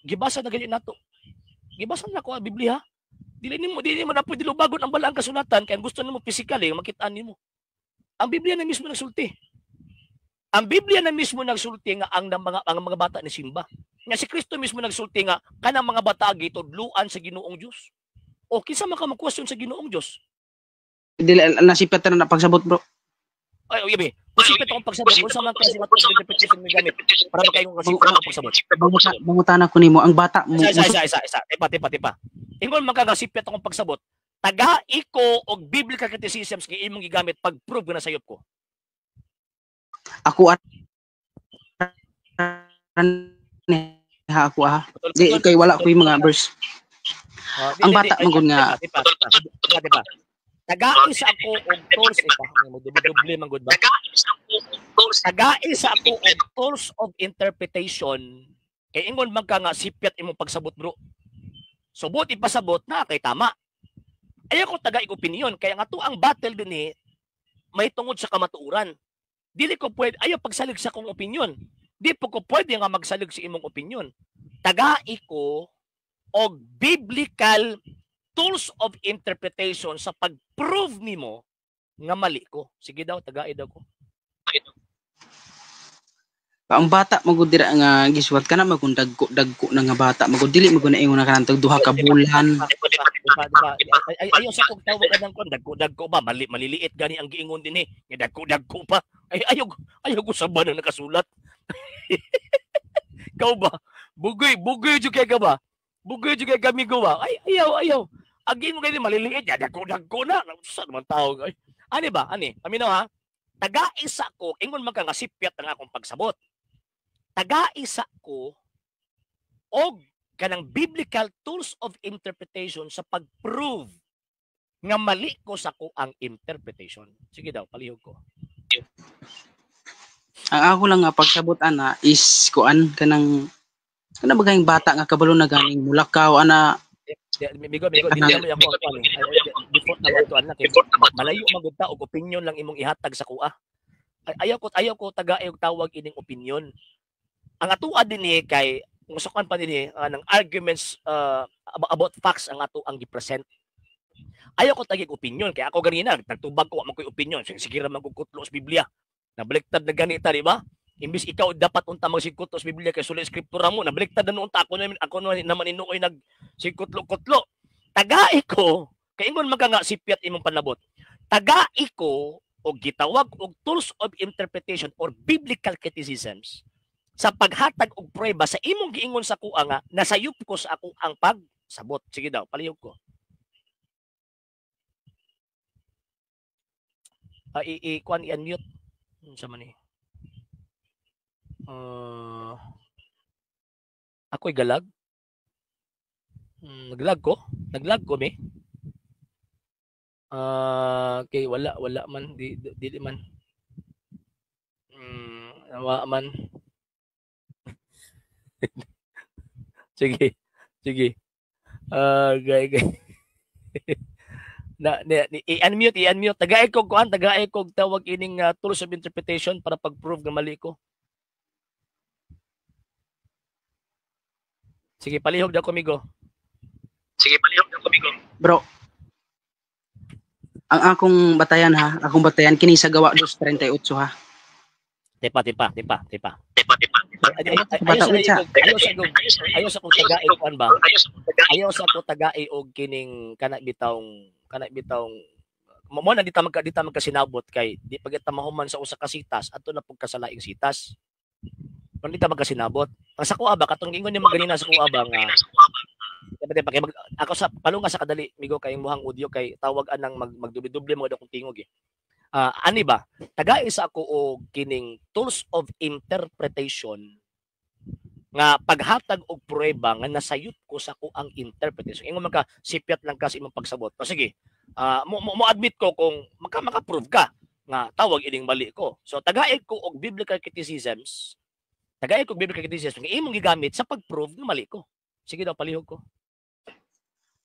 Gibasa na gani nato. Gibasa na ko ang Biblia. Dili mo na pwede lubagon ang balaang kasulatan kaya gusto nimo physically makita nimo. Ang Biblia na mismo nagsulti. Ang Biblia na mismo nagsulti nga ang mga bata ni simba. Nga si Kristo mismo nagsulti nga kanang mga bata gitudluan sa Ginoong Dios. O kinsa man ka mag-question sa Ginoong Dios? Dili nasipet na pagsabot, bro. Ay, yabi. Nasipet akong pagsabot. Unsa man kasi matong interpretation ni gamit para makayong pagsabot. Mangutana ko nimo ang bata mo. Isa. Tipa. Ingon man ka nasipet akong pagsabot. Tagai ko og biblical criticisms nga imong gigamit pag-prove na sayop ko. Ako Di kay wala ko yung mga verse. Ang bata magud nga. Diba? Tagai sa ako og tools duble magud ba? Tagai sa ako og tools of interpretation. Kay ingon man ka nga sipyat imong pagsabot, bro. Subot ipasabot na kay tama. Ayaw ko tagai opinion kaya nga to ang battle din may tungod sa kamatuuran. Dili ko pwede ayaw pagsalig sa kong opinion. Di po ko pwede nga magsalig sa imong opinion. Tagai ko og biblical tools of interpretation sa pag-prove nimo nga mali ko. Sige daw, tagai daw ko. Ang bata magud dira nga giswat kana magud dagko na nga bata magud dili magud na ingon na kanang duha ka bulan. Ayaw sa kong tawag kadang kon dagko ba maliliit gani ang giingon din nga dagko pa. Ayaw ko saban na nakasulat. Kau ba? Bugoy jud kay ka ba? Bugoy jud kay kami go ba? Ayaw. Agi mo kay maliliit ya dagko na. Sa man tawag. Ani ba? Aminaw ha. Taga-isa ko ingon man ka nga sipyat ang akong pagsabot. Taga-isa ko og kanang biblical tools of interpretation sa pag-prove nga mali ko sa ko ang interpretation. Sige daw, palihog ko. Ang ako lang nga pagsabot ana is kuan kanang bagayng bata nga kabalo na ganing mulakaw ana. Migo dinamo ako ang before na to anak malayo magud ta og opinion lang imong ihatag sa kuha. Ayaw ko taga-ayog tawag ining opinion. Ang atuad din kay musukan pa din ng arguments about facts ang gipresent. Ayaw ko tagig opinion kaya ako ganina nagtubag ko man koy opinion sige ra man ko kutlo sa Biblia. Nabaliktad na ganita, di ba? Imbis ikaw dapat unta magsikutlo sa Biblia kay sulay skriptura mo, nabaliktad na unta ako naman inuoy nagsikutlo-kutlo. Tagai ko kay ingon man ka nga sipyat imong panabot. Tagai ko og gitawag og tools of interpretation or biblical criticisms sa paghatag og prueba sa imong giingon sa kuha nga nasayop ko sa ako ang pagsabot. Sige daw, palihog ko. I-kuan i-unmute. Sa man ako'y galag. Naglag ko me. Okay, wala man di man. Nawa man. Sige. Gay. i-unmute. Tagaay ko tawag ining tools of interpretation para pag-prove nga mali ko. Sige, palihog daw komigo. Bro, ang akong batayan kini sa gawa 2:38 ha. Tipa. Ayaw sa kong tagaay kuan ba? Ayaw sa ko tagaay og kining kana bitawng mo na dita magkasinabot kay di pagita mahuman sa usa ka sitas adto na pagkasalaing sitas. Kung dita magkasinabot. Ang sa kuha ba katong ingon ni maganina sa kuha ba nga ako sa palunga sa kadali migo kay muhang audio kay tawag anang magdubi-duble mo akong tingog eh. Ani ba? Tagay sa ako og kining tools of interpretation nga paghatag og pruweba nga nasayop ko sa ko ang interpretation. Ingon man ka sipyat lang ka sa imong pagsabot. O sige, mo admit ko kung maka-prove ka nga tawag ining mali ko. So tagay ko og biblical criticisms. Tagay ko og biblical criticisms nga imong gigamit sa pag-prove nga mali ko. Sige daw palihog ko.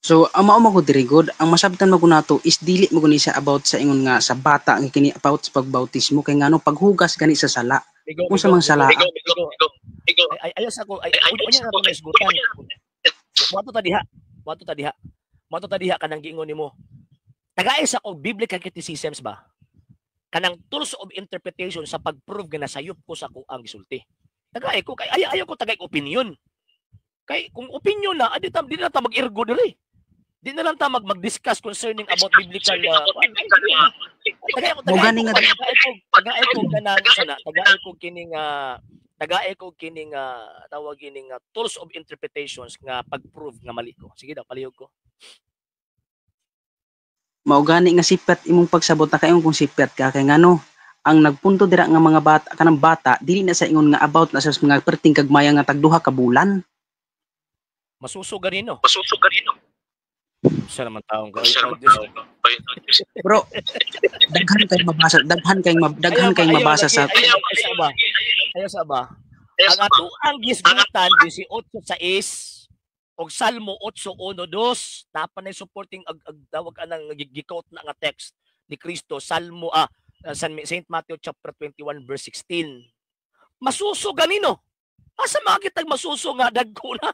So, ang mao ko diri god, ang masabtan mo nato is dili mo guni siya about sa ingon nga sa bata nga kini about sa pagbautismo kay ngano paghugas gani sa sala. Kung sa mga sala. Ayaw sa ko unya na to isgutan. Moto ta diha kanang giingon nimo. Tagaay sa ko biblical criticisms ba? Kanang tools of interpretation sa pag-prove nga nasayop ko sa ko ang gisulti. Tagay ko kay ayaw ko tagay opinion. Kay kung opinion na di na ta mag-ergo diri. Di na lang ta mag-discuss concerning about biblical tagaay ko kining tawag kining tools of interpretations nga pag-prove nga mali ko. Sige daw palihog ko. Mao gani nga sipyat imong pagsabot na kayon kung sipyat ka kay ngano ang nagpunto dira nga mga bata kanang bata dili na sa ingon nga about na sa mga perting kagmaya nga tagduha ka bulan. Masusuga nino. Sa naman taong Bro, daghan kay mabasa sa ayaw sa ba. Ang ato ang gisgutan 18:6 og Salmo 8:1-2 tapan na supporting ag tawag anang gikot na nga text ni Kristo Salmo Saint Matthew chapter 21 verse 16. Masusuga nino. Asa makitag masuso nga dagko na.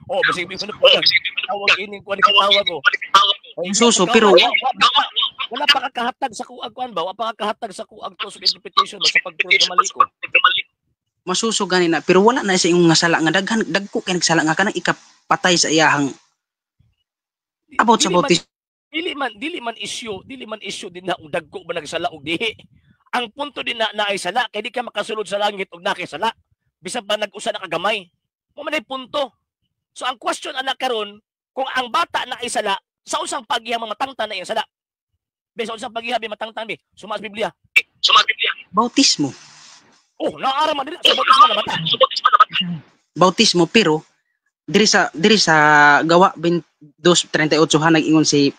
Basig mi kuno tawag ining kuan tawag ko. Suso pero wala pa kakahatag sa kuan ba? Wala pa kakahatag sa kuag to sa interpretation sa pag-prove nga mali ko. Masuso gani na pero wala na sa imong nga sala nga dagko kay nagsala nga kanang ikapatay sa iyahang about sa bautismo. Dili man issue din na ug dagko ba nagsala og dihi. Ang punto din na naay sala kay di ka makasulod sa langit og nakisala. Bisan pa nag-usa na kagamay. Mo man ay punto. So ang question anak karon kung ang bata na ay sala sa usang pagiha matangtan na iyang sala. Sa usang pagiha matangtan sumas Biblia. Bautismo. Naara man dili sa bautismo na bata. Bautismo pero diri sa gawa 2:38 ha nag-ingon si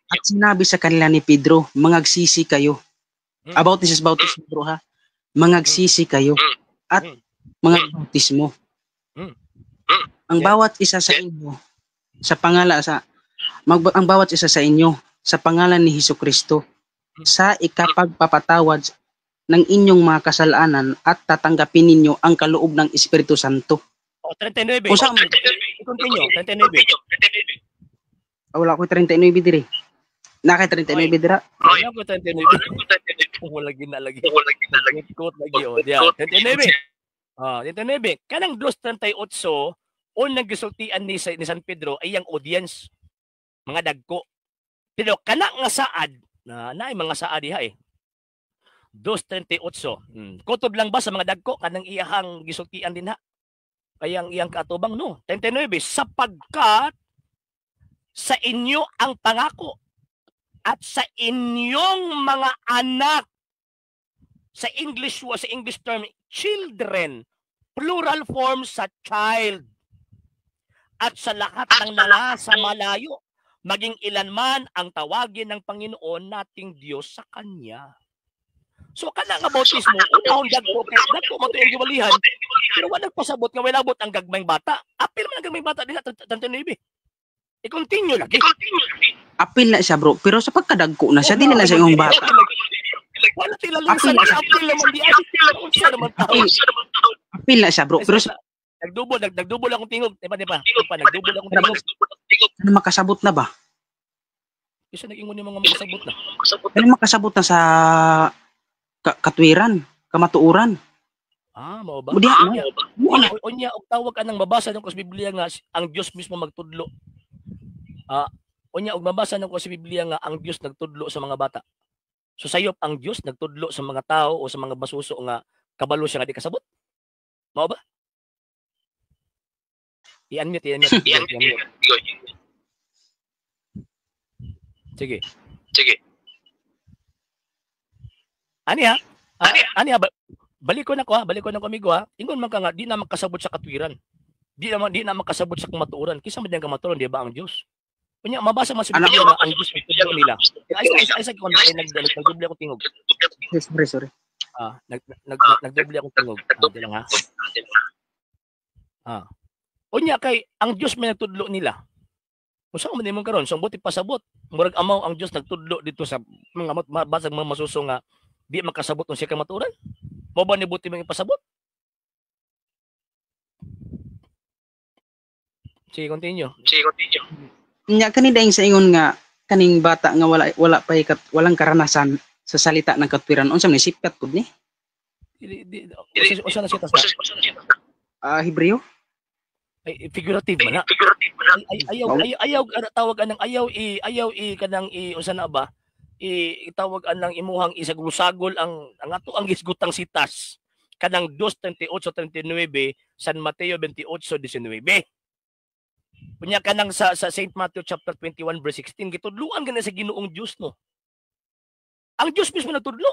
at sinabi sa kanila ni Pedro, mangagsisi kayo. About this is bautismo bro ha. Mangagsisi kayo at mga bautismo. Ang bawat isa sa inyo sa pangalan ang bawat isa sa inyo sa pangalan ni Hesukristo sa ikapagpapatawad ng inyong mga kasalanan at tatanggapin ninyo ang kaloob ng Espiritu Santo. 39. Continue, 39. Wala ko 39 diri. Nakay 39 dira. Wala ko 39. Wala ginalagi. Ikot lagi dia. 39. 39. Kanang 2:38 unang gisultian ni San Pedro ay ang audience mga dagko. Pero kana nga saad naay mga saad diha 2:38. Kutob lang ba sa mga dagko kanang iyahang gisultian din ha? Kayang iyang katubang no. 39 sapagkat sa inyo ang pangako at sa inyong mga anak sa English term children plural form sa child at sa lahat ng nasa malayo maging ilan man ang tawagin ng Panginoon nating Diyos sa kanya. So kana nga bautismo unahon dagko man to yung giwalihan Pero wala nagpasabot nga wala abot ang gagmayng bata. Apil man ang gagmayng bata diha tanto nibi. I-continue lagi. Apil na siya bro, pero sa pagkadagko na siya, dili na siya yung bata. Wala tilalinsan sa apil naman di ay. Unsa naman tao. Apil na siya bro, pero sa Nagdubol akong tingog. Diba? Nagdubol akong tingog. ano makasabot na ba? Isa nag-ingon yung mga makasabot na. Ano makasabot na sa katwiran, kamatuuran? Mao ba? Budiha na. Unya og tawag ka nang mabasa nung sa Biblia nga ang Dios mismo magtudlo. Unya og mabasa nung sa Biblia nga ang Dios nagtudlo sa mga bata. So sayop ang Dios nagtudlo sa mga tao o sa mga basuso nga kabalo siya nga di kasabot. Mao ba? I-unmute. Sige. Ani ha? Balik ko na amigo ha. Ingon man ka nga di na makasabot sa katwiran. Di na makasabot sa kamatuoran. Kisa man ang kamatuoran di ba ang Dios? Kunya mabasa man sa Biblia nga ang Dios nagtudlo nila. Ay sa kon nagdoble ako tingog. Sorry. Nagdoble akong tingog. Di lang ha. Unya kay ang Dios may nagtudlo nila. Usa man nimong karon, so buti pasabot. Murag amaw ang Dios nagtudlo dito sa mga basag mga masuso nga di makasabot siya kamatuoran. Mo ba ni buti mong ipasabot? Sige, continue. Nya kani daing sa ingon nga kaning bata nga walang karanasan sa salita ng katwiran. Unsa man sipat pud ni? Usa na siya tas. Hebreo? Ay figurative man na. Ayaw tawag anang ayaw kanang usa na ba? Itawag anang imuhang isagul-sagol ang ato ang gisgutang sitas kanang 2:38-39 San Mateo 28:19. Kunya kanang sa St. Matthew chapter 21 verse 16 gitudloan gani sa Ginoong Dios no. Ang Dios mismo nagtudlo.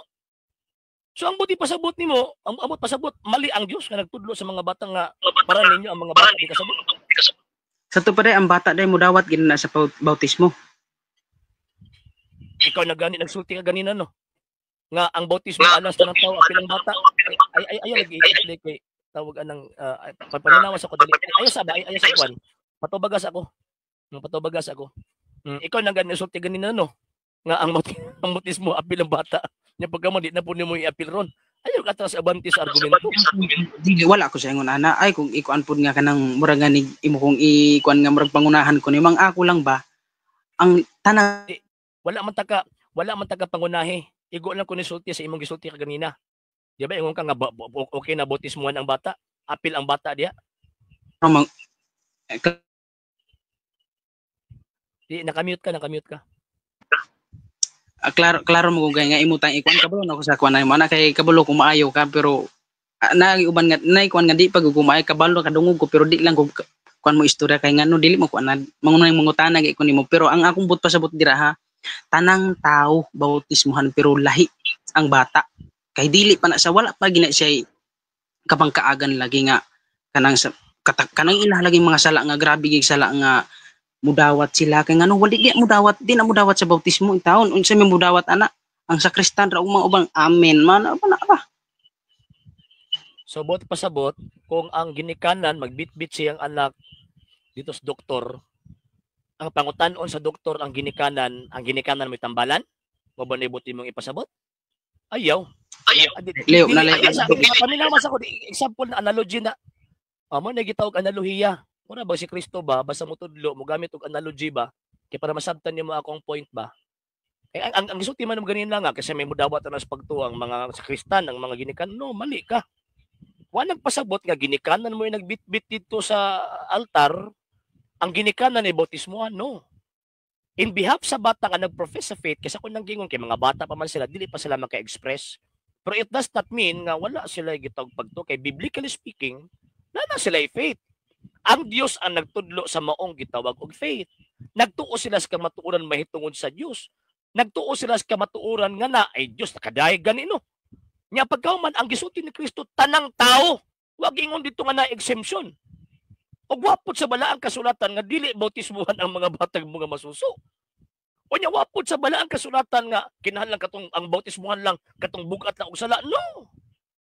So ang buti pasabot nimo, ang amot pasabot mali ang Dios nga nagtudlo sa mga bata nga para ninyo ang mga bata di kasabot. Sa to pa ang bata day mudawat gid na sa bautismo. Ikaw na gani nagsulti ka ganina no. Nga ang bautismo alas ng tao apilang bata ay lagi kay tawag anang paminawas ako dali. Ayo sa kwan. Patubagas ako. Ikaw na gani nagsulti ganina no. Nga ang bautismo apilang bata. Nya pagkamo di na po nimo i-appeal ron. Ayaw ka tas abantis argumento. Dili wala ko sa ingon ana ay kung ikuan pud nga kanang murag nga ni imo kung ikuan nga murag pangunahan ko nimang ako lang ba ang tanang wala man taka pangunahe. Igo lang ko ni sulti sa imong gisulti ka ganina. Di ba ingon ka nga okay na bautismuhan ang bata? Apil ang bata diha. Di nakamute ka. Klaro mo kung nga imutang ikuan kabalo na ko sa kuan na ana kay kabalo ko maayo ka pero uban nga naikuan nga di pag gumay kabalo kadungog ko pero di lang ko kuan mo istorya kay ngano dili mo kuan mangunang mangutana gyud ko nimo pero ang akong but pasabot dira ha tanang tao bautismuhan pero lahi ang bata kay dili pa na sa wala pa gina siya kapangkaagan lagi nga kanang ilah lagi mga sala nga grabe gig sala nga mudawat sila kay ngano wali di mudawat di na mudawat sa bautismo taon unsa may mudawat ana ang sakristan ra mga ubang amen man ba. So bot pasabot kung ang ginikanan magbitbit siyang anak dito sa doktor ang pangutan-on sa doktor ang ginikanan mo tambalan mo ba nibuti mong ipasabot ayaw Leo na lang paminawas ako example na analogy na mo na gitawag analohiya. Mura ba si Kristo ba basta mo tudlo mo gamit og analogy ba kay para masabtan nimo akong point ba ang gisulti man mo ganina nga kasi may mudawat na sa pagtuang mga sa Kristan ang mga ginikanan no mali ka wa nagpasabot nga ginikanan mo yung nagbitbit dito sa altar ang ginikanan ni bautismuhan no in behalf sa bata nga nagprofess sa faith kasi kung nanggingon kay mga bata pa man sila dili pa sila maka-express pero it does not mean nga wala sila gitawag pagto kay biblically speaking na sila faith. Ang Dios ang nagtudlo sa maong gitawag og faith. Nagtuo sila sa kamatuoran mahitungod sa Dios. Nagtuo sila sa kamatuoran nga na ay Dios nakadayeg ganino. Nya pagkauman ang gisulti ni Kristo tanang tao, wag ingon dito nga na exemption. Og wapod sa balaang kasulatan nga dili bautismuhan ang mga batang mga masuso. O nya wapod sa balaang kasulatan nga kinahanglan katong ang bautismuhan lang katong bugat lang og sala. No.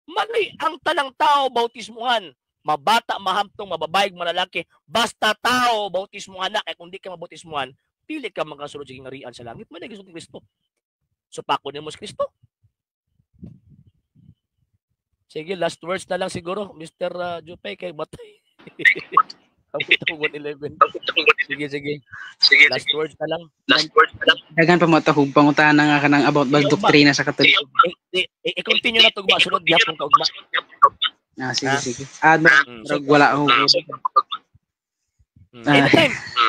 Mali ang tanang tao bautismuhan. Mabata, mahamtong, mababayag, malalaki, basta tao bautismuhan na. Kaya kung di ka mabautismuhan, pili ka makasulod sa ngarian sa langit. Mali gusto ni Kristo. So pako ni mo si Kristo. Sige, last words na lang siguro, Mr. Jupay, kay Batay. Abot 111. Sige. Last words na lang. Dagan pa mo tahog pangutana nga kanang about bag doktrina sa Katoliko. I-continue na to, sunod gyapon ka ugma. Sige. Wala ako.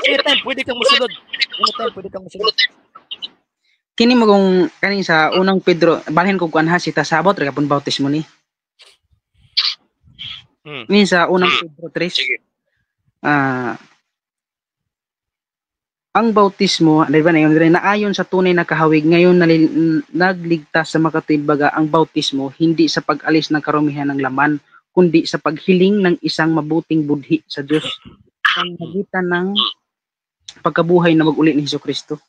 Anytime pwede kang musunod. Kini mo kung kanin sa unang Pedro, balhin ko kuan ha si tasabot ra kapon bautismo ni. Ni sa unang Pedro 3. Ang bautismo, di ba na ayon sa tunay na kahawig, ngayon nagligtas sa makatibbaga ang bautismo hindi sa pag-alis ng karumihan ng laman, kundi sa paghiling ng isang mabuting budhi sa Diyos sa magitan ng pagkabuhay na mag-uli ni Hesukristo.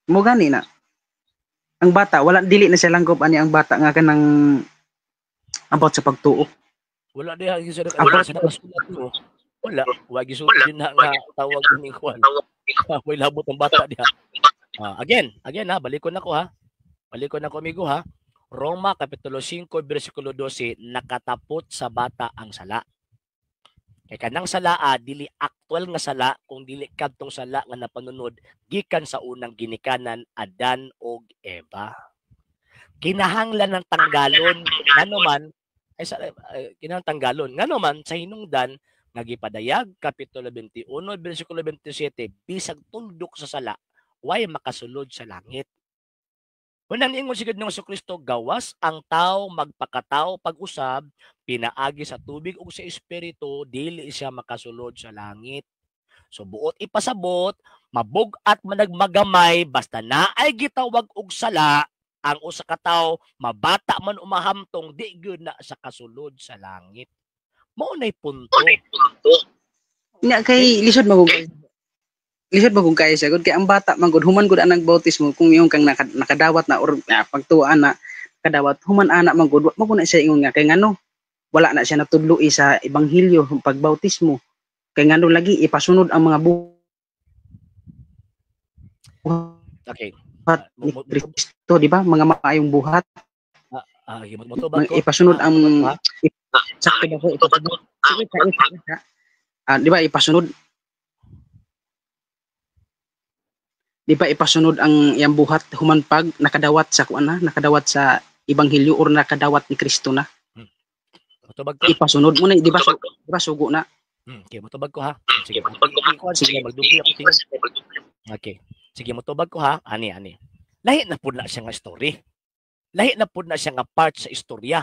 Mo gani na. Ang bata, wala dili na siya langgop ani ang bata nga kanang about sa pagtuo. Wala diha sa nakasulat mo. Wala, wagi sulit din na nga tawag ni Juan. May labot ng bata diha. Again ha, balikon ako amigo ha. Roma kapitulo 5 bersikulo 12, nakatapot sa bata ang sala. Kay kanang sala dili actual nga sala kung dili kadtong sala nga napanunod gikan sa unang ginikanan Adan og Eva. Kinahanglan ng tanggalon nganoman nganoman sa hinungdan nagipadayag kapitulo 21 bersikulo 27 bisag tundok sa sala way makasulod sa langit. Unang ingon sigud ng Kristo, gawas ang tao magpakatao pag-usab, pinaagi sa tubig ug sa espiritu, dili siya makasulod sa langit. So buot ipasabot, mabug-at managmagamay basta naay gitawag og sala, ang usa ka tawo mabata man umahamtong di gyud na sa kasulod sa langit. Mao nay punto. Nya kay lisod magug kay siya gud kay ang bata magud human gud anang bautismo kung yung kang nakadawat na or pagtuan na kadawat human ana magud mo na siya ingon nga kay ngano wala na siya natudloi sa ebanghelyo pagbautismo kay ngano lagi ipasunod ang mga Okay. Kristo, di ba? Mga maayong buhat. Ipasunod ang sakto ba ko ipasunod. Di ba ipasunod? Di ba ipasunod ang iyang buhat human pag nakadawat sa kuan na, nakadawat sa ebanghelyo or nakadawat ni Kristo na. Ipasunod mo na, di ba sugo na. Okay, motubag ko ha. Sige, magdubli ako tingin. Okay. Sige, motubag ko ha. Ani. Lahi na pud na siya nga story. Lahi na pud na siya nga part sa istorya.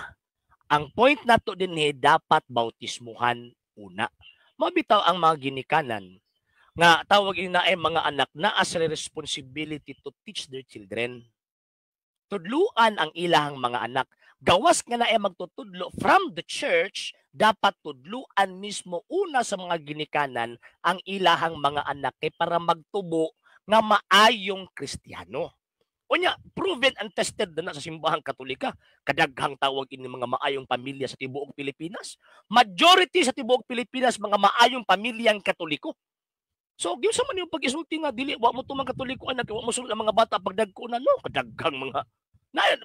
Ang point nato din dapat bautismuhan una. Mabitaw ang mga ginikanan nga tawag ina ay mga anak na as a responsibility to teach their children. Tudluan ang ilahang mga anak. Gawas nga na ay magtutudlo from the church, dapat tudluan mismo una sa mga ginikanan ang ilahang mga anak kay para magtubo nga maayong Kristiyano. Unya, proven and tested na sa simbahang Katolika. Kadaghang tawag ini mga maayong pamilya sa tibuok Pilipinas. Majority sa tibuok Pilipinas mga maayong pamilyang Katoliko. So, gyud sa man yung pag-isulti nga dili wa mo tumang Katoliko anak, wa mo sulod ang mga bata pagdagko na no, kadaghang mga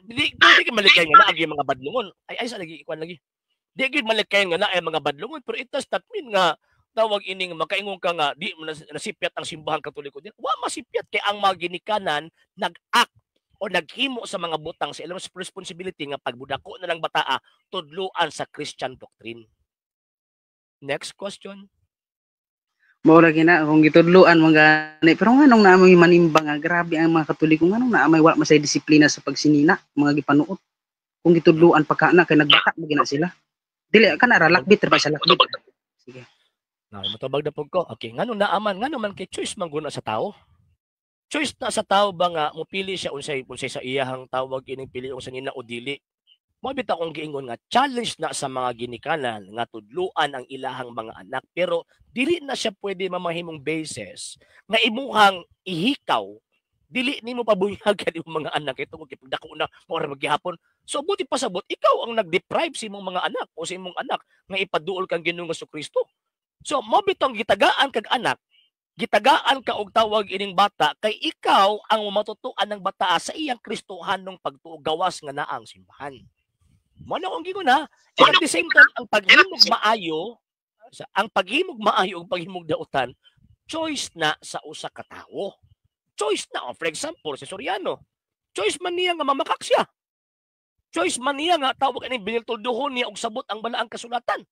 di ka malikay nga na agi mga badlungon. Ay sa lagi ikuan lagi. Di gyud malikay nga na ay mga badlungon, pero it does not mean nga tawag ining makaingon ka nga di nasipyat ang simbahang Katoliko din. Wa masipyat kay ang mga ginikanan nag-act o naghimo sa mga butang sa ilang responsibility nga pagbudako na lang bataa tudluan sa Christian doctrine. Next question. Maura gina kung gitudluan mga gani pero nganong naamoy manimbang nga grabe ang mga Katoliko nganong naamay wala masay disiplina sa pagsinina mga gipanuot. Kung gitudluan pa kana kay nagbata magina sila. Dili ka na lakbit pa sa lakbit. Sige. Matubag na po ko. Okay, ngano naaman, ngano man kay choice man guna sa tao. Choice na sa tao ba nga mupili siya unsay sa iyahang tawag ining pili sa nina o dili. Mabita kong giingon nga challenge na sa mga ginikanan nga tudluan ang ilahang mga anak pero dili na siya pwede mamahimong basis nga imuhang ihikaw dili nimo pabunyagan imong mga anak ito kung pagdako na mo ra maghihapon. So buti pasabot ikaw ang nag-deprive sa imong mga anak o sa imong anak nga ipaduol kang Ginoong Jesucristo. So mo bitong gitagaan kag anak, gitagaan ka og tawag ining bata kay ikaw ang matutuan ng bata sa iyang Kristohanong pagtuo gawas nga naang simbahan. Mo na kung gingon ha, and at the same time ang paghimog maayo, ug paghimog dautan, choice na sa usa ka tawo. Choice na, for example, si Soriano. Choice man niya nga mamakak siya. Choice man niya nga tawag ani biniltulduhon niya og sabot ang balaang kasulatan.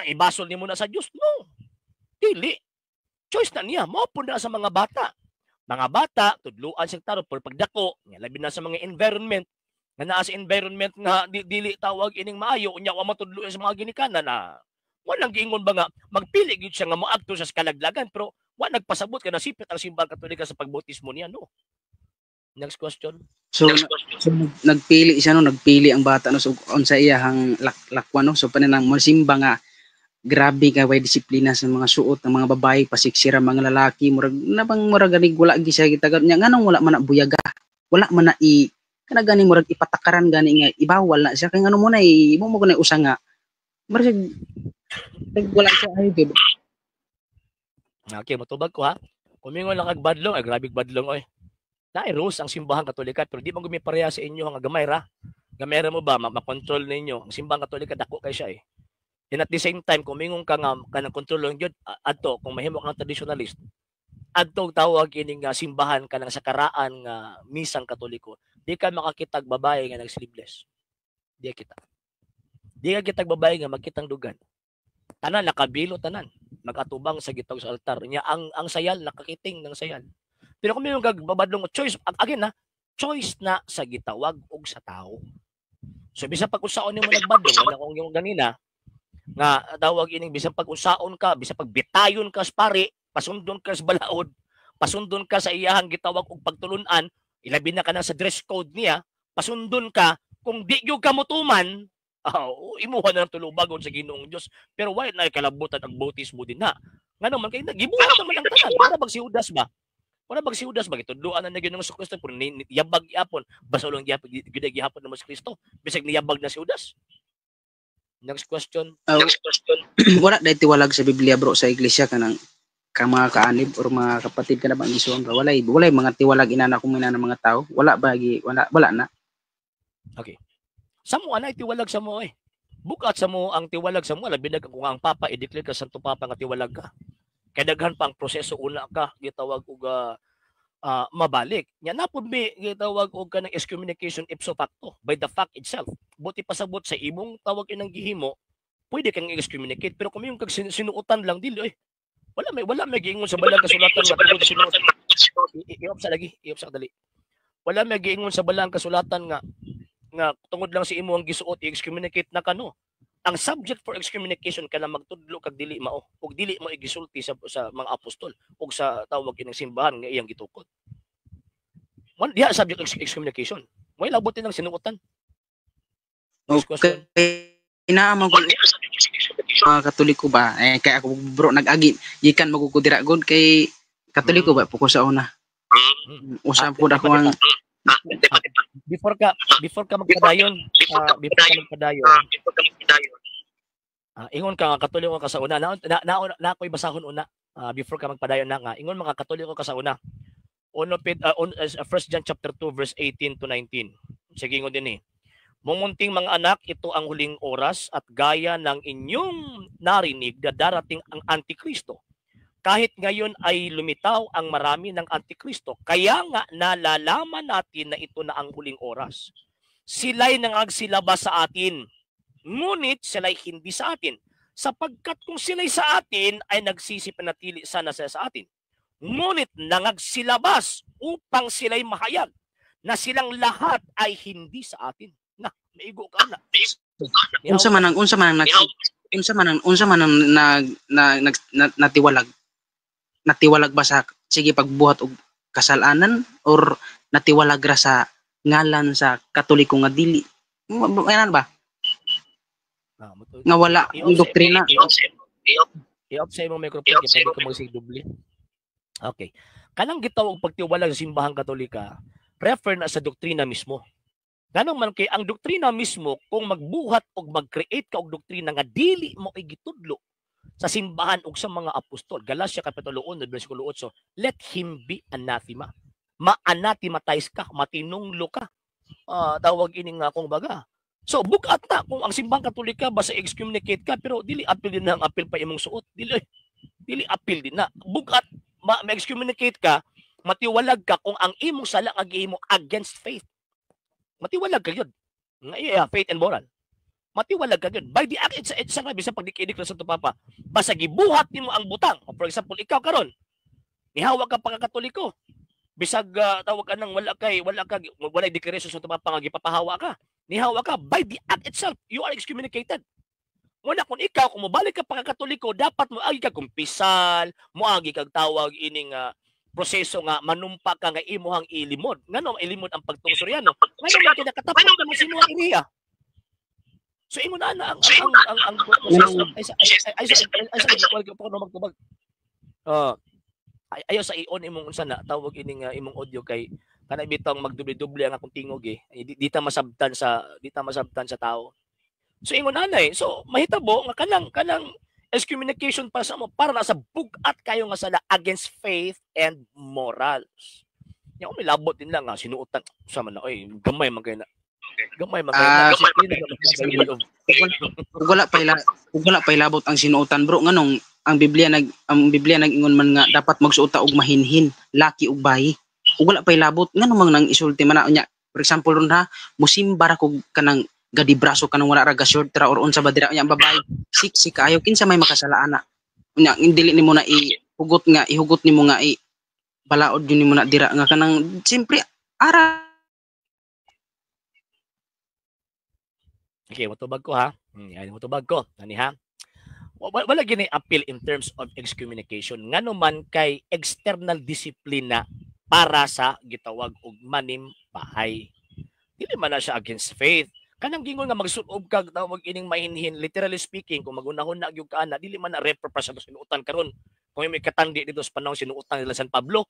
Ibasol nimo na sa Dios. No. Dili. Choice na niya, mao pud na sa mga bata. Mga bata tudluan sing tarong por pagdako, nga labi na sa mga environment nga naa sa environment nga dili tawag ining maayo unya wa matudlo sa mga ginikanan na walang giingon ba nga magpili gyud siya nga moadto sa kalaglagan pero wa nagpasabot ka nasipit ang simbang katolika sa pagbautismo niya no. Next question. So nagpili siya no, nagpili ang bata no so unsa iyahang lakwan no so paninang mo simba nga grabe ka way disiplina sa mga suot ng mga babae pasiksira mga lalaki murag nabang murag ganig wala gi siya gitagan nya nganong wala man na buyaga wala man na kana gani murag ipatakaran gani nga ibawal na siya kay ngano mo na imo mo na usa nga murag wala siya ay diba. Okay, matubag ko ha. Kumingon lang kag badlong, ay grabe badlong oy. Naay rules ang simbahan Katolika pero di man gumi pareha sa inyo nga gamay ra. Gamay ra mo ba makontrol ninyo ang simbahan Katolika dako kay siya eh. And at the same time kumingon ka nga kanang kontrol lang gyud adto kung mahimo kang traditionalist. Adto tawag ining simbahan kanang sakaraan nga misang Katoliko. Di ka makakitag babae nga nag-sleeveless. Di kita. Di ka kitag babae nga magkitang dugan. Tanan nakabilo tanan. Magatubang sa gitag sa altar niya ang sayal nakakiting ng sayal. Pero kung may babadlong choice again na choice na sa gitawag og sa tao. So bisan pag-usaon nimo nagbadlong na kung yung ganina nga tawag ining bisan pag-usaon ka, bisan pagbitayon ka sa pare, pasundon ka sa balaod, pasundon ka sa iyahang gitawag og pagtulunan, ilabi na ka na sa dress code niya, pasundon ka kung di gyud ka motuman, imuha na ng tulubagon sa Ginoong Dios. Pero why na kalabutan ang bautismo din na? Nga naman kay nagibuhat naman ang tanan. Wala bang si Judas ba? Wala bang si Judas ba? Itudluan na Ginoong Kristo pero yabag yapon, basolong gyapon gihapon naman sa Kristo. Bisag niyabag na si Judas. Next question. Wala dahil tiwalag sa Biblia bro sa iglesia kanang ka mga kaanib or mga kapatid ka na bang isuon ka walay mga tiwalag inana kung ng mga tao wala na. Okay. Samo ana tiwalag sa mo eh. Bukat sa mo ang tiwalag sa mo labi na kung ang papa i-declare ka santo papa nga tiwalag ka. Kay daghan pa ang proseso una ka gitawag og mabalik. Nya napud mi gitawag og kanang excommunication ipso facto by the fact itself. Buti pasabot sa imong tawag inang gihimo, pwede kang excommunicate pero kung yung kag sinuotan lang dili wala may giingon sa balang kasulatan nga sinuotan. Iop sa dali. Wala may giingon sa balang kasulatan nga tungod lang si imo ang gisuot i-excommunicate na kano. Ang subject for excommunication kana magtudlo kag dili mao ug dili mo igisulti sa mga apostol ug sa tawag ining simbahan nga iyang gitukod. Man diha subject of excommunication. May labot din ang sinuotan. Okay. Inaamang ko mga Katoliko ba kay ako bro nag-agi gikan magukudira god kay Katoliko ba puko sa una. Usa pud ako ang before ka magpadayon ingon ka nga Katoliko ka sa una na ako'y basahon una before ka magpadayon na nga ingon mga Katoliko ka sa una 1 John chapter 2 verse 18 to 19 sige ingon din Mumunting mga anak, ito ang huling oras at gaya ng inyong narinig na darating ang Antikristo. Kahit ngayon ay lumitaw ang marami ng Antikristo, kaya nga nalalaman natin na ito na ang huling oras. Sila'y nangagsilabas sa atin, ngunit sila'y hindi sa atin. Sapagkat kung sila'y sa atin, ay nagsisipanatili sana sa atin. Ngunit nangagsilabas upang sila'y mahayag na silang lahat ay hindi sa atin. Na, maigo ka na. Unsa man natiwalag ba sa sige pagbuhat og kasalanan or natiwalag ra sa ngalan sa Katoliko nga dili ano ba nga wala ang doktrina i-off sa imong microphone kaya pwede ko mag-sig doble. Okay. kanang gitawag pagtiwala sa simbahang Katolika, refer na sa doktrina mismo. Ganun man kay ang doktrina mismo, kung magbuhat o mag-create ka og doktrina nga dili mo igitudlo sa simbahan ug sa mga apostol. Galacia Kapitulo 1, versikulo 8, let him be anathema. Ma-anathematize ka, matinunglo ka. Tawag ini nga kung baga. So, bukat na kung ang simbahang Katolika basta excommunicate ka, pero dili appeal din na ang appeal pa imong suot. Dili appeal din na. Bukat, ma-excommunicate ka, matiwalag ka kung ang imong sala nga gihimo against faith. Matiwalag ka yun. Faith and moral. Matiwalag ka yun. By the act, it's nga bisang pagdikidik na sa Papa. Basta gibuhat nimo ang butang. For example, ikaw karon, nihawag ka pagkakatoliko. Bisag tawag ka nang wala deklarasyon sa Papa nga gipapahawa ka. Nihawag ka. By the act itself, you are excommunicated. Wala kung ikaw, kung mabalik ka pagkakatoliko, dapat mo agi ka kumpisal, mo agi kag tawag ining proseso nga manumpa ka nga imuhang ilimod. Ngano ilimod ang pagtungsoryano? Ngano man kinakatapos ka mo sa imuhang iriya? So ingon na ang proseso ayaw sa ion imong unsa na tawag ining imong audio kay kana bitang magdubli-dubli ang akong tingog di ta masabtan sa tao. So ingon anay. So mahitabo nga kanang excommunication para sa mo para nasa bugat kayo nga sala against faith and morals. Nya may labot din lang nga sinuotan sa man na oy gamay man kay na. Wala pa ilabot ang sinuotan bro nganong ang Biblia nag-ingon man nga dapat magsuota og mahinhin, laki ug bayi. Wala pa ilabot nganong man nang isulti man nya. For example ron ha, musimba ra kog kanang gadibraso kanang wala ra ga-short ra or unsa ba dira nya babae. Siksi kaayo kinsa may makasala ana. Nya dili nimo na ihugot nimo nga balaod yun nimo na dira nga kanang simpre ara. Okay, matubag ko ha. Matubag ko. Ani ha? Wala gini appeal in terms of excommunication. Ngano man kay external disiplina para sa gitawag og manimpahay. Dili man na siya against faith. Kanang gingon nga magsuob kag tawag ining mahinhin, literally speaking, kung magunahon na gyud ka ana, dili man na refer pa sa sinuotan karon. Kung may katandi dito sa panahon sinuotan nila San Pablo.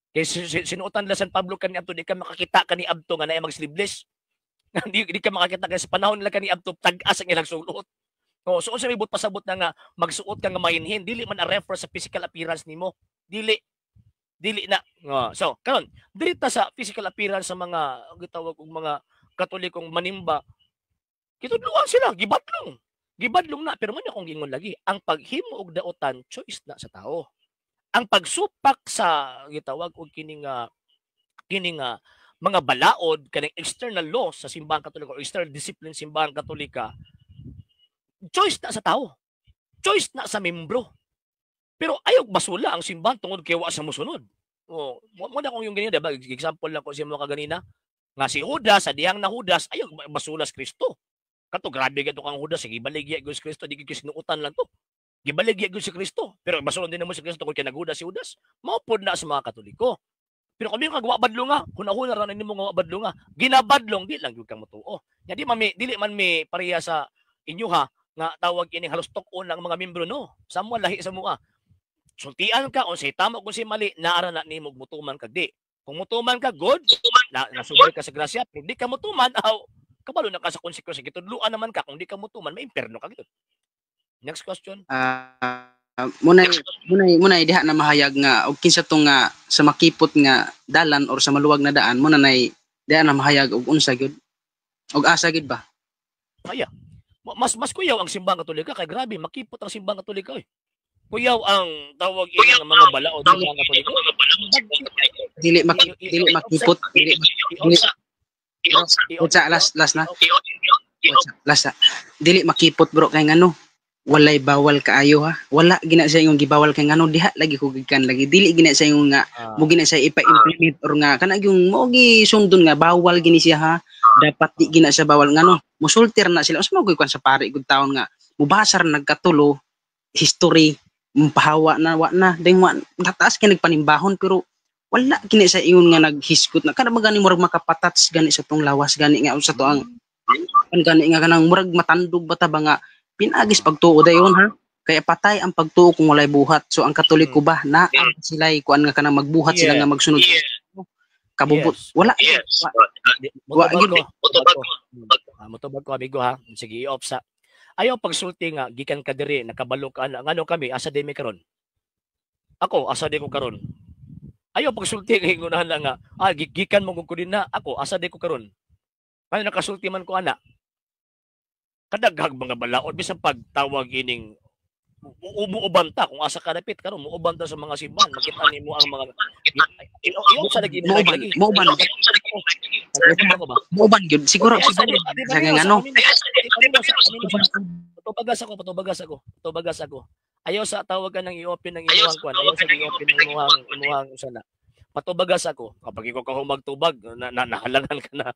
Kay sinuotan nila San Pablo kani adto di ka makakita kani adto nga naay mag-sleeveless. Di ka makakita kasi sa panahon nila kani abto tag-as ang ilang sulot. So unsa may but pasabot na nga magsuot ka nga mahinhin, dili man a refer sa physical appearance nimo. Dili na. So karon dito sa physical appearance sa mga gitawag og mga Katolikong manimba, kitudluan sila, gibadlong na pero man akong gingon lagi, ang paghimo og daotan choice na sa tao. Ang pagsupak sa gitawag og kining mga balaod kaning external law sa simbahang Katoliko o external discipline simbahang Katolika, choice na sa tao. Choice na sa membro. Pero ayog basula ang simbahan tungod kay wa sa mosunod. Mo na kung yung ganyan, diba? Example lang ko sa mga ganina nga si Judas, sa diyang na Judas, ayog basula sa Kristo. Kato grabe gato kang Judas, gibaligya gyud si Kristo, di gyud sinuutan lang to. Gibaligya gyud si Kristo, pero basula din mo si Kristo kung kinagudas si Judas. Maupod na sa mga Katoliko. Pero kung yung kagwa badlo nga, hunahuna ra nimo nga badlo nga, ginabadlong di lang gyud kang motuo. Nya dili man mi pareha sa inyo ha nga tawag ini halos tok-on lang mga membro no. Samuel lahi sa mua. Sultian ka o say tama kung si mali naara na nimo mutuman kag di. Kung mutuman ka good, nasubay ka sa grasya, pero di ka mutuman aw kabalo na ka sa konsekwensya gitudluan naman ka kung di ka mutuman may imperno ka gid. Next question. Muna diha na mahayag nga og kinsa tong nga sa makipot nga dalan or sa maluwag na daan muna nay diha na mahayag og unsa gyud og asa gyud ba kaya mas kuyaw ang simbahang Katolika kay grabe makipot ang simbahang Katolika kuyaw ang tawag ng mga balaod ng mga Katoliko dili makipot dili makipot bro kay ngano walay bawal kaayo ha. Wala gina sa imong gibawal kay ngano diha lagi ko gikan lagi dili gina sa imong nga mo gina sa ipa-implement or nga kana yung mo gi sundon nga bawal gini siya ha. Dapat di gina sa bawal ngano. Musultir na sila. Mas magoy kan sa pare gud taon nga mubasar nagkatulo history pahawa na wa na ding wa nataas kay nagpanimbahon pero wala gina sa ingon nga naghiskot na kada magani murag makapatats gani sa tong lawas gani nga sa to ang gani nga kanang murag matandog bata ba nga pinagis pagtuo dayon ha kaya patay ang pagtuo kung walay buhat. So ang Katoliko ba na sila kuan nga kanang magbuhat sila nga magsunod. Kabubot. Wala. Motobag ko amigo ha. Sige i-off sa. Ayaw pagsulti nga gikan ka diri nakabalo ka ngano kami asa di mi karon. Ako asa di ko karon. Ayaw pagsulti kay ngunahan lang nga gikan mo ko din na ako asa di ko karon. Kaya nakasulti man ko ana. Kadaghag mga balaod bisan pagtawag ining umuuban ta kung asa ka dapit karon muuban ta sa mga simbahan makita nimo ang mga iyo sa lagi muuban gyud siguro sa ngano patubagas ako ayaw sa tawagan ng i-open ng imuhang kwan ayaw sa i-open ng imuhang usana patubagas ako kapag ikaw ka magtubag nahalangan ka na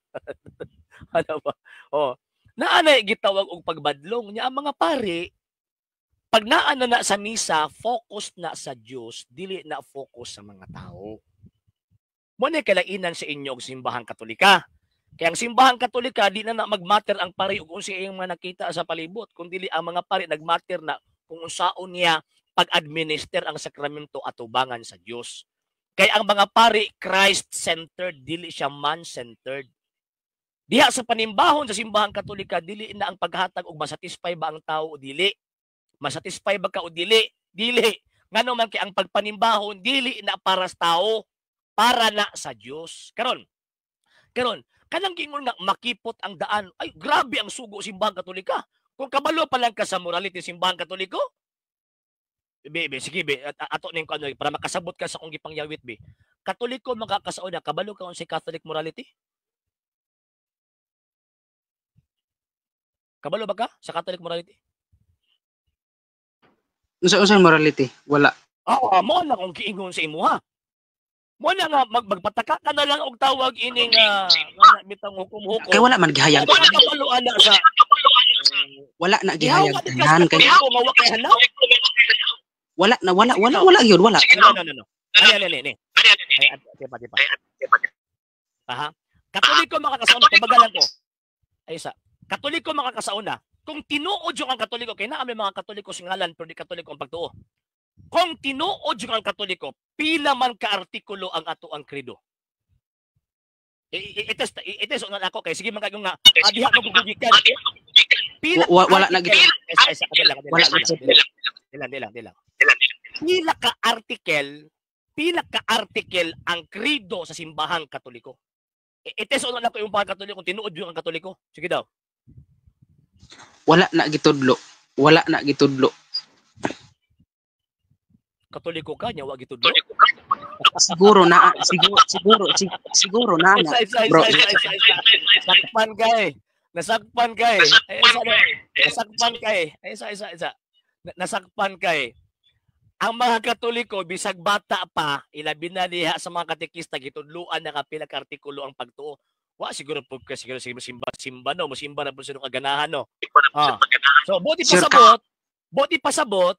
ano ba naanay gitawag og pagbadlong nya ang mga pari pag naana na sa misa, focus na sa Diyos, dili na focus sa mga tao. Muna kalainan sa inyo ang simbahang Katolika. Kaya ang simbahang Katolika, di na magmatter ang pari kung siya yung mga nakita sa palibot, kundi ang mga pari nagmatter na kung unsaon niya pag-administer ang sakramento at tubangan sa Diyos. Kaya ang mga pari, Christ-centered, dili siya man-centered. Diha sa panimbahon sa simbahang Katolika, dili na ang paghatag og masatisfy ba ang tao o dili. Masatisfy ba ka o dili? Dili. Ngano man kay ang pagpanimbahon dili na para sa tao, para na sa Dios. Karon kanang gingon nga makipot ang daan. Ay grabe ang sugo simbahang Katolika. Kung kabalo pa lang ka sa morality simbahang Katoliko, sige ato ning kano para makasabot ka sa kung gipangyawit be. Katoliko makakasauna kabalo ka sa Catholic morality? Kabalo ba ka sa Catholic morality? Unsa morality? Wala. Mo na kung kiingon sa imo ha. Mo na nga magpataka ka na lang og tawag ining bitang hukom-hukom. Kay wala man gihayag. Wala na gihayag tanan kay wala gyud wala. No. Ay tipa. Aha. Katoliko makakasauna pabagalan ko. Ay isa. Katoliko makakasauna. Kung tinuod yung ang Katoliko, kaya na may mga Katoliko singalan pero di Katoliko ang pagtuo. Kung tinuod yung ang Katoliko, pila man ka-artikulo ang ato ang credo. Ites on ako kay sige man kayo nga diha ko gugikan. Wala na gid. Dila. Pila ka article ang credo sa simbahang Katoliko. Ites on ako yung mga Katoliko kung tinuod yung ang Katoliko. Sige daw. Wala na gitudlo. Katoliko ka nya wa gitudlo? Siguro na. Bro. Nasakpan kay. Ang mga Katoliko bisag bata pa ilabi na diha sa mga katekista gitudloan na kapila ka artikulo ang pagtuo. Wa siguro po kasi simba no, musimba na po sa kaganahan no. So buti pasabot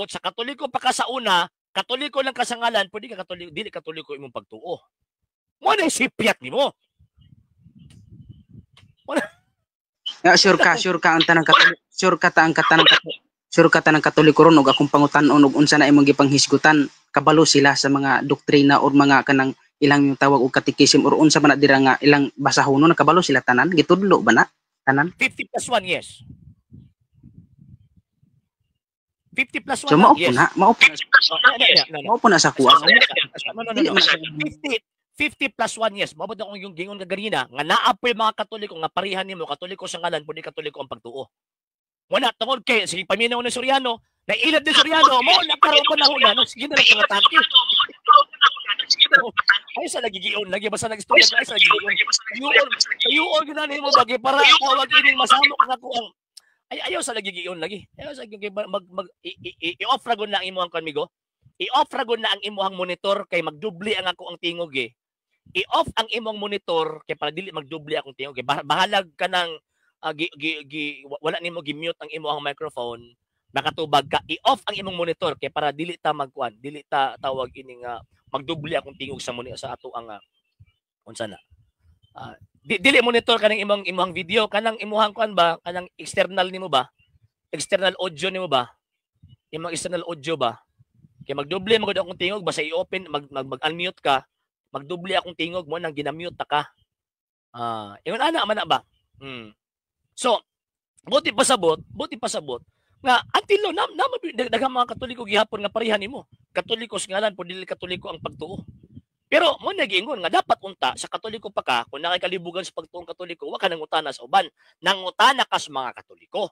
sa Katoliko pa ka sa una, Katoliko lang kasangalan, pwede ka Katoliko, dili Katoliko imong pagtuo. Mo na sipiat nimo. Sure ka ang tanang Katoliko. Sure ka tanang Katoliko ron og akong pangutan-on og unsa na imong gipanghisgutan, kabalo sila sa mga doktrina or mga kanang ilang yung tawag og katikisim or unsa man na dira nga ilang basahon no nakabalo sila tanan gitudlo ba na tanan 50 plus 1 yes 50 plus 1 so mao yes. mao po na sa kuha 50 plus 1 yes mabot akong yung gingon nga ganina nga naapoy mga Katoliko nga parihan nimo Katoliko sa ngalan pudi Katoliko ang pagtuo wala tungod kay sige paminaw na Soriano na ilad ni Soriano mo nagkaroon pa na huna no sige na lang atake ay sa nagigion lagi basta nagistorya ay sa nagigion yuon ginani mo bagi para tawag ining masamok nga ko ang ayaw sa nagigion lagi ayaw sa i-off ra gud na ang imong kamigo i-off ra gud na ang imong monitor kay magdubli ang ako ang tingog i-off ang imong monitor kay para dili magdubli akong tingog bahalag ka nang wala nimo gi-mute ang imong microphone nakatubag ka i-off ang imong monitor kay para dili ta magkuan dili ta tawag ining magdubli akong tingog sa ato ang unsa na dili monitor kanang imong video kanang imuhang kuan ba kanang external nimo ba external audio nimo ba imong external audio ba? Kaya magdoble magud akong tingog basta i-open mag-unmute ka, magdoble akong tingog mo nang ginamute ta ka. Ingon ana man na ba? So, buti pasabot nga antilo na daghang mga Katoliko gihapon nga parehan nimo. Katolikos ngalan po dili Katoliko ang pagtuo. Pero mo nagiingon nga dapat unta sa Katoliko pa ka kung nakikalibugan sa pagtuong Katoliko wa ka nangutana sa uban, nangutana ka sa mga Katoliko.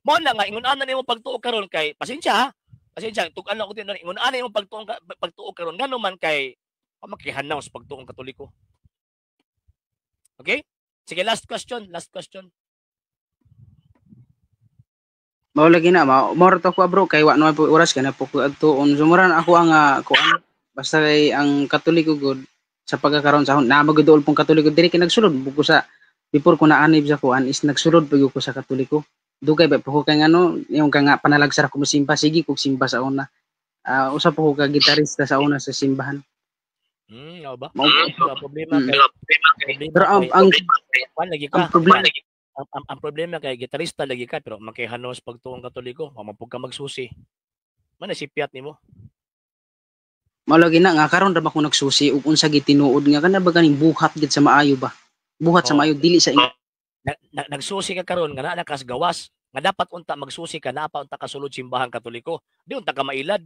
Mo na nga ingon ana nimo pagtuo karon kay pasensya tug-an lang ko tin ingon ana nimo pagtuo karon ngano man kay makihanaw sa pagtuong Katoliko. Okay? Sige, last question. Mao lagi na mao to ko bro kay wa naman po oras kana po ko adtuon. Sumuran ako ang kuan basta kay ang Katoliko gud sa pagkakaroon sa na magudol pong Katoliko diri kay nagsulod buko sa before ko naanib sa kuan is nagsulod pag ko sa Katoliko. Dugay ba po kay ngano yung nga panalagsara ko simba sige kog simba sa una. Usa po ko ka gitarista sa una sa simbahan. Ano ba? Problema kay pero ang problema kay gitarista lagi ka pero makihanos pagtuong Katoliko, mamapog ka magsusi. Man sipiat nimo. Malagi na nga karon ra ba ko nagsusi ug unsa gitinuod nga kana ba ganing buhat gid sa maayo ba? Buhat sa maayo dili sa nagsusi ka karon nga naa kas gawas nga dapat unta magsusi ka naa pa unta ka sulod simbahan Katoliko. Di unta ka mailad.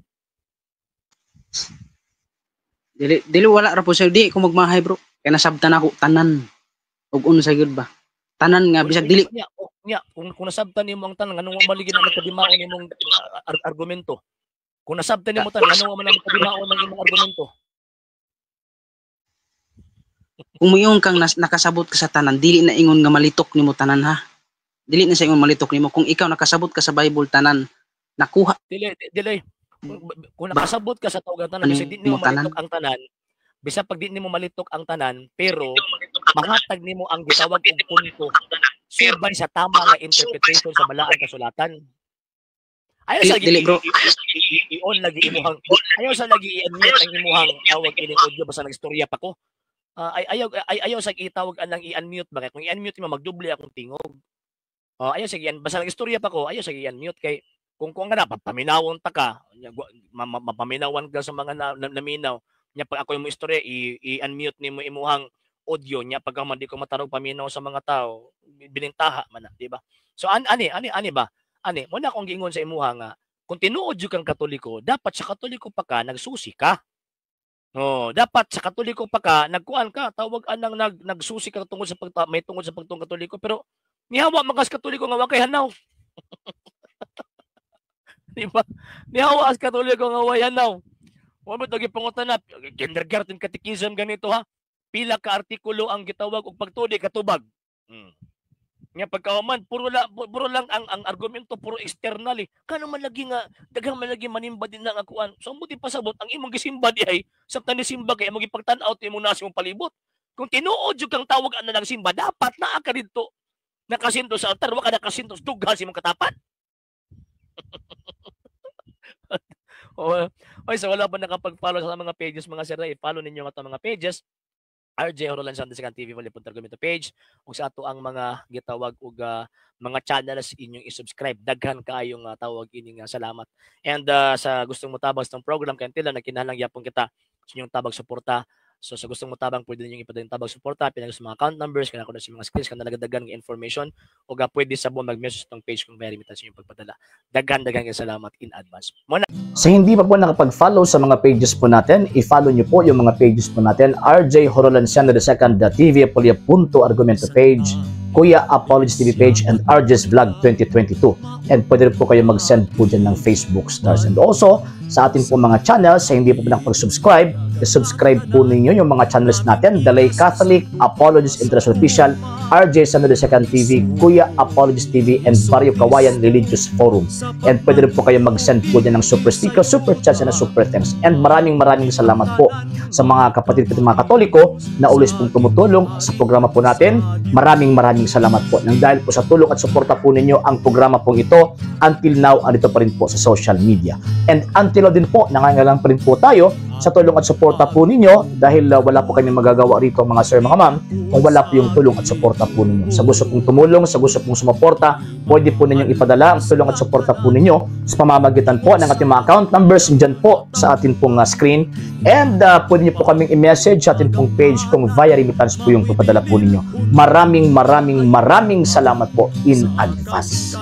Dili wala ra po siya di ko magmahay bro. Kay nasabtan ako tanan. Ug unsa gyud ba? Tanan nga bisag dili kung nasabtan nimo ang tanan nganong maligi na nagkadimaon nimong argumento. Kung nasabtan nimo tanan nganong man nagkadimaon ng imong argumento. Kung mayon kang nakasabot ka sa tanan dili na ingon nga malitok nimo tanan ha. Dili na sa ingon malitok nimo kung ikaw nakasabot ka sa Bible tanan nakuha. Dili. Kung nakasabot ka sa tugang tanan bisag di nimo malitok ang tanan. Bisa pag di nimo malitok ang tanan pero mahatag nimo ang gitawag og punto subay sa tama nga interpretation sa balaan kasulatan. Ayaw sa lagi i-unmute ang imuhang tawag ining audio basta nagstorya pa ko. Ayaw sa itawag anang i-unmute ba kung i-unmute mo magdoble akong tingog. Ayaw sa basta nagstorya pa ko, ayaw sa i-unmute kay kung nga paminawon ta ka, mapaminawan ka sa mga naminaw. Nya pag ako yung istorya i-unmute nimo imuhang audio nya pag di ko matarog paminaw sa mga tao binintaha man di ba? So ani ba? Ani mo na akong giingon sa imuha nga kung tinuod jud kang Katoliko dapat sa Katoliko pa ka nagsusi ka. Dapat sa Katoliko pa ka nagkuan ka tawag anang nagsusi ka tungod sa pagtuong Katoliko pero nihawa magas Katoliko nga wa kay hanaw. Di ba? Nihawa as Katoliko nga wa hanaw. Wa mo tagi pangutan na kindergarten catechism ganito ha. Pila ka artikulo ang gitawag og pagtudi katubag. Nya pagkauman puro lang ang argumento puro external eh. Kano man lagi nga daghang man lagi manimba din nga kuan. So buti pasabot ang imong gisimba di ay sabtan ni simba kay imong ipagtan-aw ti imong nasong palibot. Kung tinuod jud kang tawag ana ng simba dapat naa ka didto. Nakasinto sa altar wa ka nakasinto sa dugha sa imong katapan. So wala pa nakapag-follow sa mga pages mga sir, i-follow ninyo nga mga pages. RJ Horolan sa Second TV Valley Punta Argumento page ug sa ato ang mga gitawag og mga channels inyong i-subscribe daghan kaayong tawag ining salamat and sa gustong motabang sa program kay tila nagkinahanglan gyapon kita sa inyong tabang suporta. So sa gustong motabang pwede niyo ipadayong tabang suporta pinag sa mga account numbers kana kuno sa mga screens kana nagadagan nga information ug pwede sa buong mag-message tong page kung very limited sa inyong pagpadala. Daghan salamat in advance. Sa hindi pa po nakapag-follow sa mga pages po natin, i-follow niyo po yung mga pages po natin, RJ Horolanciano II TV Apolia Punto Argumento page, Kuya Apologies TV page, and RJ's Vlog 2022. And pwede rin po kayo mag-send po dyan ng Facebook stars. And also, sa ating po mga channels, sa hindi po nakapag-subscribe, subscribe po ninyo yung mga channels natin, Dalay Catholic, Apologies International Official, RJ Sano II TV, Kuya Apologies TV, and Barrio Kawayan Religious Forum. And pwede rin po kayo mag-send po dyan ng super sticker, super chats, and super thanks. And maraming salamat po sa mga kapatid at mga Katoliko na ulis pong tumutulong sa programa po natin. Maraming salamat po. Nang dahil po sa tulong at suporta po ninyo, ang programa po ito until now, andito pa rin po sa social media. And until now din po, nangangailangan pa rin po tayo sa tulong at suporta po ninyo dahil wala po kami magagawa rito mga sir, mga ma'am, kung wala po yung tulong at suporta po ninyo. Sa gusto pong tumulong, sa gusto pong sumuporta, pwede po ninyong ipadala ang tulong at suporta po ninyo sa pamamagitan po ng ating mga account numbers dyan po sa ating pong screen, and pwede nyo po kaming i-message sa ating pong page kung via remittance po yung papadala po ninyo. Maraming salamat po in advance.